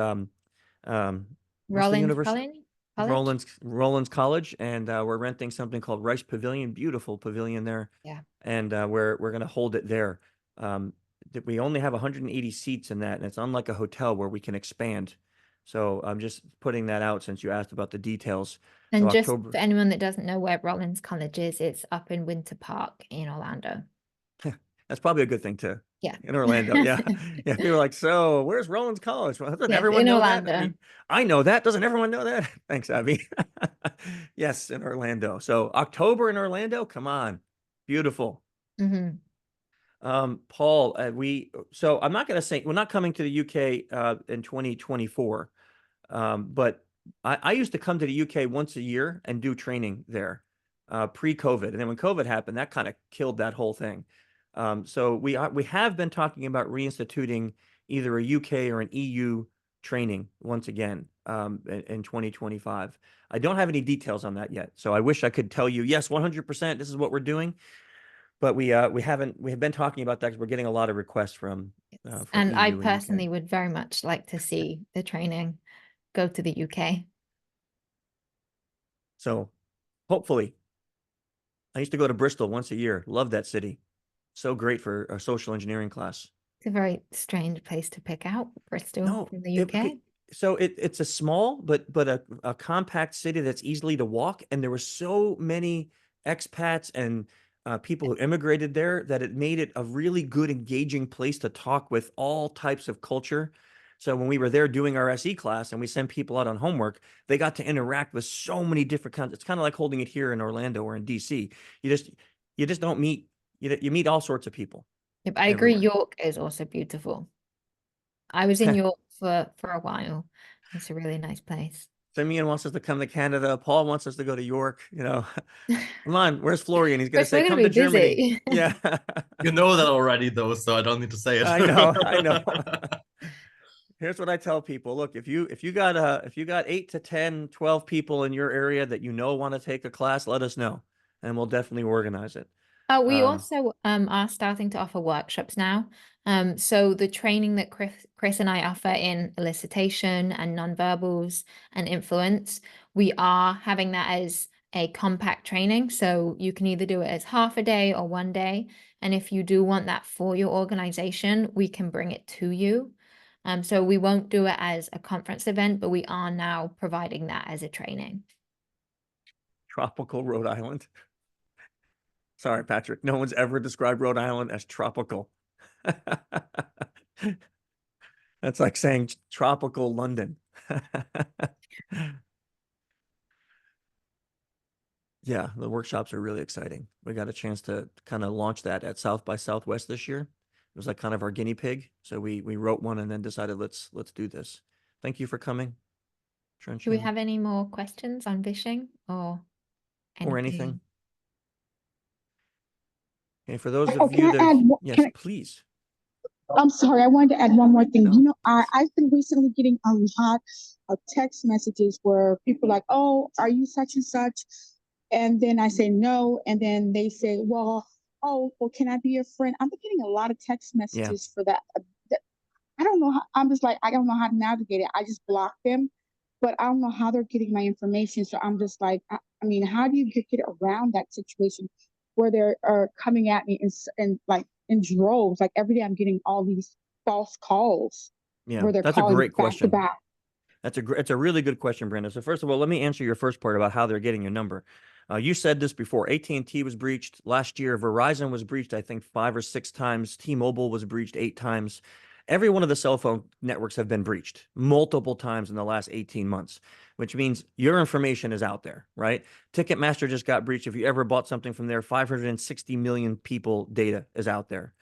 Rollins College, and we're renting something called Rice Pavilion, beautiful pavilion there. Yeah. And we're going to hold it there. We only have 180 seats in that, and it's unlike a hotel where we can expand. So I'm just putting that out since you asked about the details. And so just for anyone that doesn't know where Rollins College is, it's up in Winter Park in Orlando. That's probably a good thing too. Yeah. In Orlando. Yeah. Yeah. People are like, so where's Rollins College? Well, doesn't Yes, everyone in know Orlando. that? I know that. Doesn't everyone know that? Thanks, Abbie. Yes, in Orlando. So October in Orlando, come on. Beautiful. Mm-hmm. Paul, so I'm not going to say we're not coming to the UK in 2024, but I used to come to the UK once a year and do training there pre-COVID. And then when COVID happened, that kind of killed that whole thing. So we have been talking about reinstituting either a UK or an EU training once again in 2025. I don't have any details on that yet, so I wish I could tell you, yes, 100%, this is what we're doing. But we have been talking about that because we're getting a lot of requests from for And I EU and UK. personally would very much like to see the training go to the UK. So hopefully, I used to go to Bristol once a year. Love that city. So great for a social engineering class. It's a very strange place to pick out, Bristol No, from the UK. so it's a small but a compact city that's easily to walk, and there were so many expats and people who immigrated there that it made it a really good, engaging place to talk with all types of culture. So when we were there doing our SE class and we sent people out on homework, they got to interact with so many different kinds. It's kind of like holding it here in Orlando or in DC. You just don't meet, you meet all sorts of people. Yep, I agree. everywhere. York is also beautiful. I was in York for a while. It's a really nice place. Simeon wants us to come to Canada. Paul wants us to go to York. Come on, where's Florian? He's going to Chris, we're say, gonna come to be Germany. busy. Yeah, You know that already, though, so I don't need to say it. I know. Here's what I tell people. Look, if you got 8 to 10, 12 people in your area that want to take a class, let us know and we'll definitely organize it. We also are starting to offer workshops now. So the training that Chris and I offer in elicitation and nonverbals and influence, we are having that as a compact training. So you can either do it as half a day or 1 day. And if you do want that for your organization, we can bring it to you. So we won't do it as a conference event, but we are now providing that as a training. Tropical Rhode Island. Sorry, Patrick. No one's ever described Rhode Island as tropical. That's like saying tropical London. Yeah, the workshops are really exciting. We got a chance to kind of launch that at South by Southwest this year. It was like kind of our guinea pig. So we wrote one and then decided let's do this. Thank you for coming. Do we have any more questions on Vishing or anything? Okay, for those Oh, of you can I add that, one- yes, can I- please. I'm sorry, I wanted to add one more thing. No, You know, please. I've been recently getting a lot of text messages where people like, oh, are you such and such? And then I say no, and then they say, well, can I be your friend? I'm getting a lot of text messages for that. I don't know how, I'm just like, I don't know how to navigate it. I just block them, but I don't know how they're getting my information. So I'm just like, I mean, how do you get around that situation where they are coming at me and like in droves? Like every day I'm getting all these false calls Yeah, where they're that's a calling great back question. to back. It's a really good question, Brenda. So first of all, let me answer your first part about how they're getting your number. You said this before. AT&T was breached last year. Verizon was breached, I think, 5 or 6 times. T-Mobile was breached 8 times. Every one of the cell phone networks have been breached multiple times in the last 18 months, which means your information is out there, right? Ticketmaster just got breached. If you ever bought something from there, 560 million people data is out there.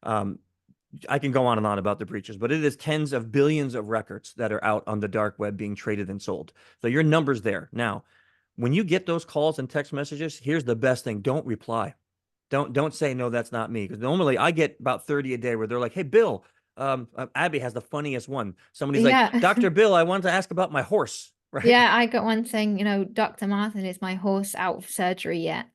I can go on and on about the breaches, but it is tens of billions of records that are out on the dark web being traded and sold. So your number's there. Now, when you get those calls and text messages, here's the best thing. Don't reply. Don't say, no, that's not me. Because normally I get about 30 a day where they're like, hey, Bill, Abbie has the funniest one. Somebody's like, Dr. Bill, I wanted to ask about my horse. Right? Yeah, I got one saying, Dr. Martin, is my horse out of surgery yet?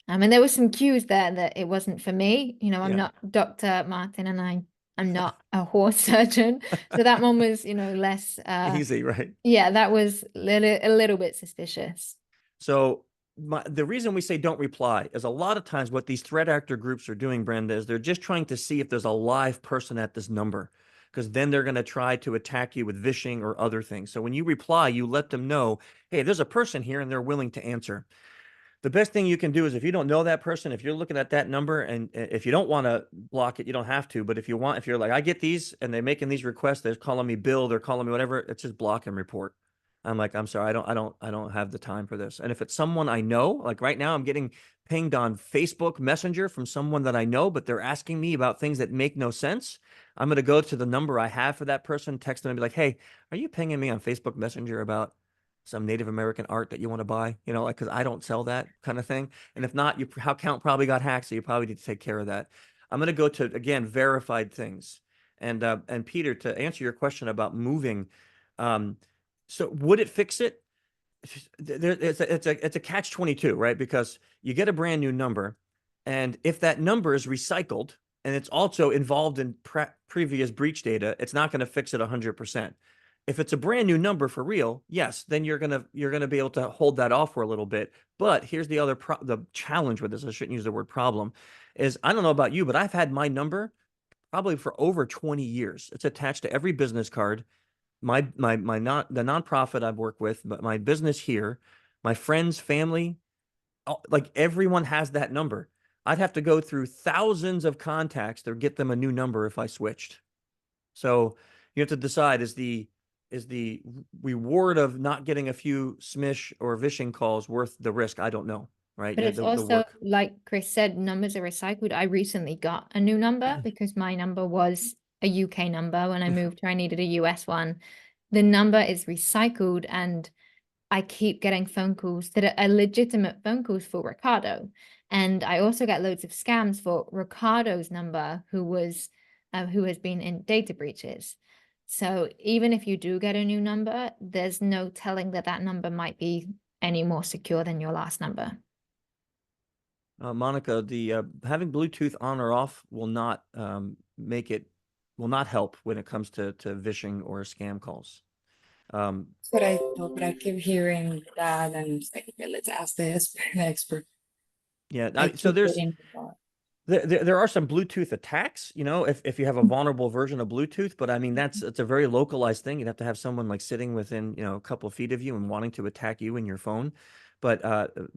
And there were some cues there that it wasn't for me. I'm not Dr. Martin and I'm not a horse surgeon. So that one was, less easy, right? Yeah, that was a little bit suspicious. So the reason we say don't reply is a lot of times what these threat actor groups are doing, Brenda, is they're just trying to see if there's a live person at this number, because then they're going to try to attack you with vishing or other things. So when you reply, you let them know, hey, there's a person here and they're willing to answer. The best thing you can do is if you don't know that person, if you're looking at that number, and if you don't want to block it, you don't have to. But if you're like, I get these and they're making these requests, they're calling me Bill, they're calling me whatever, it's just block and report. I'm like, I'm sorry, I don't have the time for this. And if it's someone I know, like right now I'm getting pinged on Facebook Messenger from someone that I know, but they're asking me about things that make no sense. I'm going to go to the number I have for that person, text them and be like, hey, are you pinging me on Facebook Messenger about some Native American art that you want to buy, like, because I don't sell that kind of thing. And if not, your account probably got hacked, so you probably need to take care of that. I'm going to go to, again, verified things. And Peter, to answer your question about moving, so would it fix it? It's a catch-22, right? Because you get a brand new number, and if that number is recycled, and it's also involved in previous breach data, it's not going to fix it 100%. If it's a brand new number for real, yes, then you're gonna be able to hold that off for a little bit. But here's the other the challenge with this. I shouldn't use the word problem. Is I don't know about you, but I've had my number probably for over 20 years. It's attached to every business card. The nonprofit I've worked with, but my business here, my friends, family, like everyone has that number. I'd have to go through thousands of contacts to get them a new number if I switched. So you have to decide, is the reward of not getting a few smish or vishing calls worth the risk? I don't know. Right. But Yeah, it's the also, work. like Chris said, numbers are recycled. I recently got a new number because my number was a UK number. When I moved here, I needed a US one. The number is recycled, and I keep getting phone calls that are legitimate phone calls for Ricardo. And I also get loads of scams for Ricardo's number, who has been in data breaches. So even if you do get a new number, there's no telling that that number might be any more secure than your last number. Monica, the having Bluetooth on or off will not will not help when it comes to vishing or scam calls. That's what I thought, but I keep hearing that, and it's like, okay, let's ask the expert. Yeah. I So keep there's getting that. there are some Bluetooth attacks, you know, if you have a vulnerable version of Bluetooth, but I mean, it's a very localized thing. You'd have to have someone like sitting within, you know, a couple of feet of you and wanting to attack you and your phone. But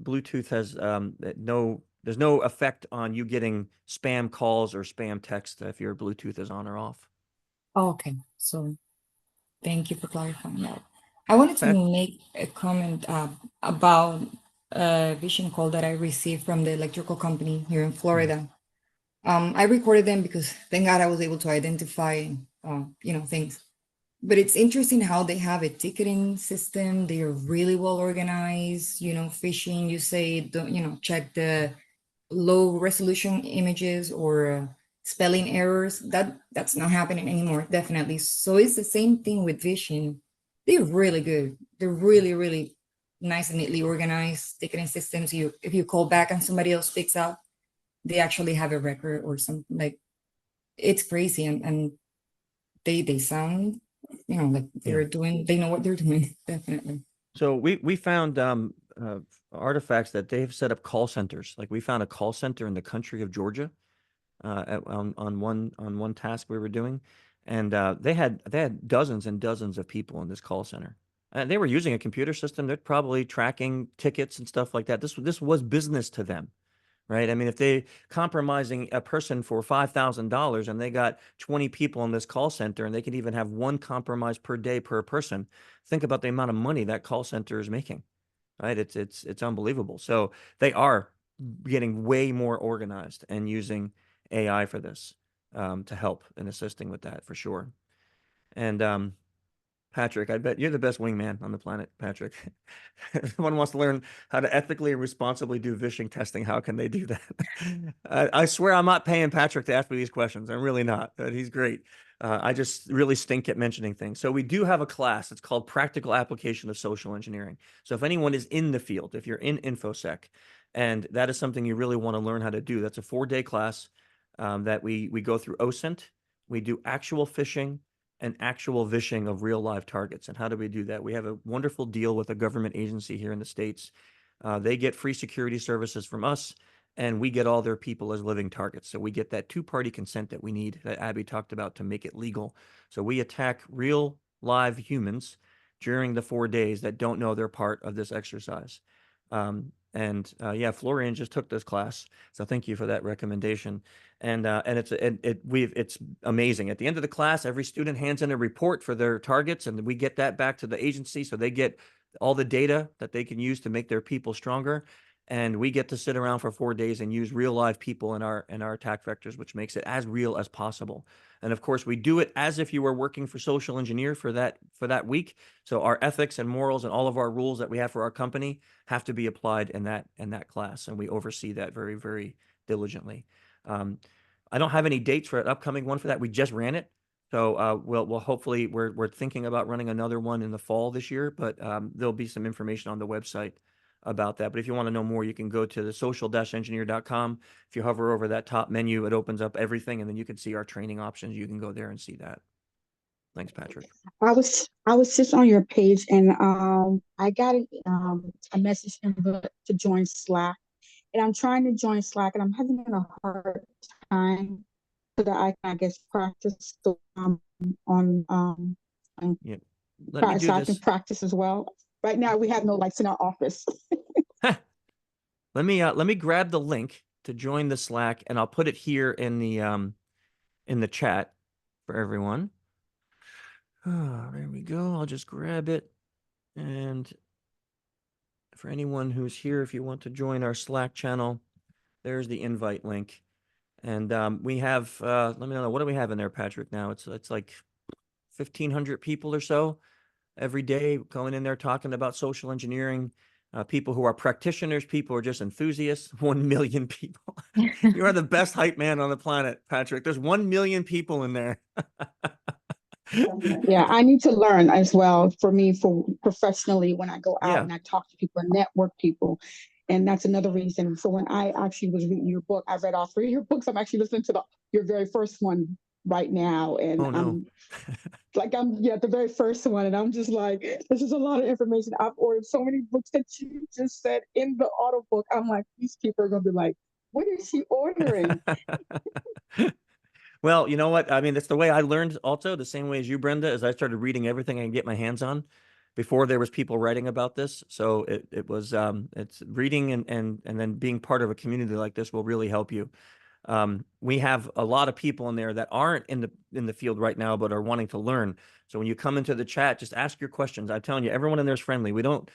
Bluetooth has there's no effect on you getting spam calls or spam text if your Bluetooth is on or off. Oh, okay, so thank you for clarifying that. I wanted to make a comment about a vision call that I received from the electrical company here in Florida. I recorded them because thank God I was able to identify, you know, things. But it's interesting how they have a ticketing system. They are really well organized. You know, phishing, you say, don't, you know, check the low resolution images or spelling errors. That's not happening anymore, definitely. So it's the same thing with Vision. They're really good. They're really, really nice and neatly organized ticketing systems. If you call back and somebody else picks up, they actually have a record or something. Like, it's crazy, and they sound, you know, like they're doing, they know what they're doing. Definitely. So we found artifacts that they have set up call centers. Like we found a call center in the country of Georgia on one task we were doing, and they had dozens and dozens of people in this call center. And they were using a computer system. They're probably tracking tickets and stuff like that. This was business to them. Right. I mean, if they compromising a person for $5,000 and they got 20 people in this call center and they can even have one compromise per day per person, think about the amount of money that call center is making. Right. It's unbelievable. So they are getting way more organized and using AI for this to help and assisting with that for sure. And Patrick, I bet you're the best wingman on the planet, Patrick. If someone wants to learn how to ethically and responsibly do vishing testing, how can they do that? I swear I'm not paying Patrick to ask me these questions. I'm really not. He's great. I just really stink at mentioning things. So we do have a class. It's called Practical Application of Social Engineering. So if anyone is in the field, if you're in InfoSec, and that is something you really want to learn how to do, that's a 4-day class that we go through OSINT. We do actual phishing and actual vishing of real live targets. And how do we do that? We have a wonderful deal with a government agency here in the States. They get free security services from us, and we get all their people as living targets. So we get that 2-party consent that we need, that Abbie talked about, to make it legal. So we attack real live humans during the 4 days that don't know they're part of this exercise. Yeah, Florian just took this class, so thank you for that recommendation. And it's amazing. At the end of the class, every student hands in a report for their targets, and we get that back to the agency, so they get all the data that they can use to make their people stronger. And we get to sit around for 4 days and use real live people in our attack vectors, which makes it as real as possible. And of course, we do it as if you were working for Social-Engineer for that week. So our ethics and morals and all of our rules that we have for our company have to be applied in that class, and we oversee that very, very diligently. I don't have any dates for an upcoming one for that. We just ran it. So we'll hopefully we're thinking about running another one in the fall this year, but there'll be some information on the website about that. But if you want to know more, you can go to the social-engineer.com. If you hover over that top menu, it opens up everything, and then you can see our training options. You can go there and see that. Thanks, Patrick. I was just on your page, and I got a message to join Slack, and I'm trying to join Slack, and I'm having a hard time so that I guess practice on Yeah. Let me do so I can this. practice as well. Right now we have no lights in our office. Let me grab the link to join the Slack, and I'll put it here in the chat for everyone. Oh, there we go. I'll just grab it. And for anyone who's here, if you want to join our Slack channel, there's the invite link. And we have, let me know, what do we have in there, Patrick, now? It's like 1,500 people or so every day going in there talking about social engineering. People who are practitioners, people who are just enthusiasts, 1 million people. You are the best hype man on the planet, Patrick. There's 1 million people in there. Yeah, I need to learn as well for professionally when I go out Yeah. and I talk to people and network people. And that's another reason. So when I actually was reading your book, I read all 3 of your books. I'm actually listening to your very first one right now. And Oh, no. I'm the very first one. And I'm just like, this is a lot of information. I've ordered so many books that you just said in the auto book. I'm like, these people are going to be like, what is she ordering? Well, you know what? I mean, that's the way I learned also, the same way as you, Brenda, as I started reading everything I can get my hands on before there was people writing about this. So it was, it's reading and then being part of a community like this will really help you. We have a lot of people in there that aren't in the field right now, but are wanting to learn. So when you come into the chat, just ask your questions. I'm telling you, everyone in there is friendly. We don't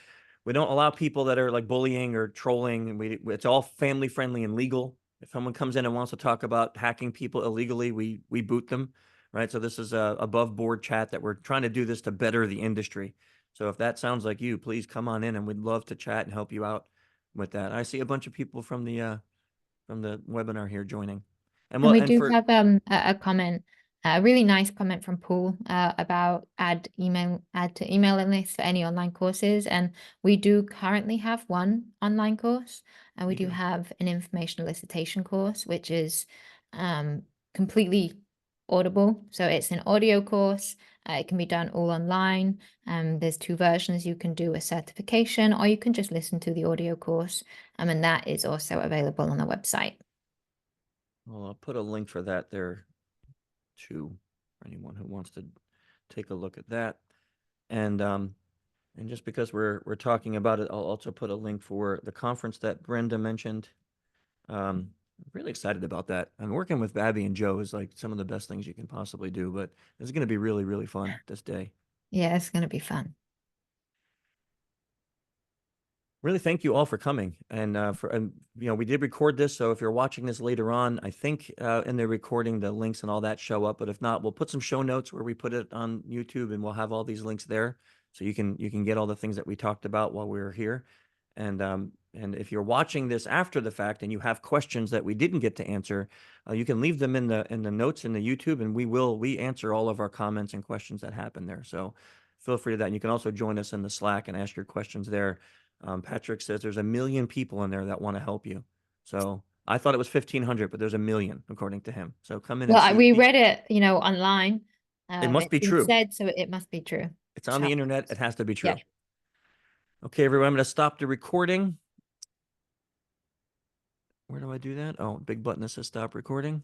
allow people that are like bullying or trolling, and it's all family friendly and legal. If someone comes in and wants to talk about hacking people illegally, we boot them, right? So this is a above board chat that we're trying to do this to better the industry. So if that sounds like you, please come on in, and we'd love to chat and help you out with that. I see a bunch of people from the webinar here joining. And we do have a comment, a really nice comment from Paul about add to emailing list for any online courses. And we do currently have one online course, and we do have an information elicitation course, which is completely audible. So it's an audio course. It can be done all online. There's 2 versions. You can do a certification, or you can just listen to the audio course. And that is also available on the website. Well, I'll put a link for that there too, for anyone who wants to take a look at that. And just because we're talking about it, I'll also put a link for the conference that Brenda mentioned. I'm really excited about that. I'm working with Abbie and Joe is like some of the best things you can possibly do, but it's going to be really, really fun this day. Yeah, it's going to be fun. Really, thank you all for coming. And we did record this, so if you're watching this later on, I think in the recording the links and all that show up. But if not, we'll put some show notes where we put it on YouTube, and we'll have all these links there, so you can get all the things that we talked about while we were here. And if you're watching this after the fact and you have questions that we didn't get to answer, you can leave them in the notes in the YouTube, and we answer all of our comments and questions that happen there. So feel free to that. And you can also join us in the Slack and ask your questions there. Patrick says there's 1 million people in there that want to help you. So I thought it was 1,500, but there's 1 million according to him. So come in. Well, we read it, online. It must be true. Said, so it must be true. It's on the internet. It has to be true. Yeah. Okay, everyone, I'm going to stop the recording. Where do I do that? Oh, big button that says stop recording.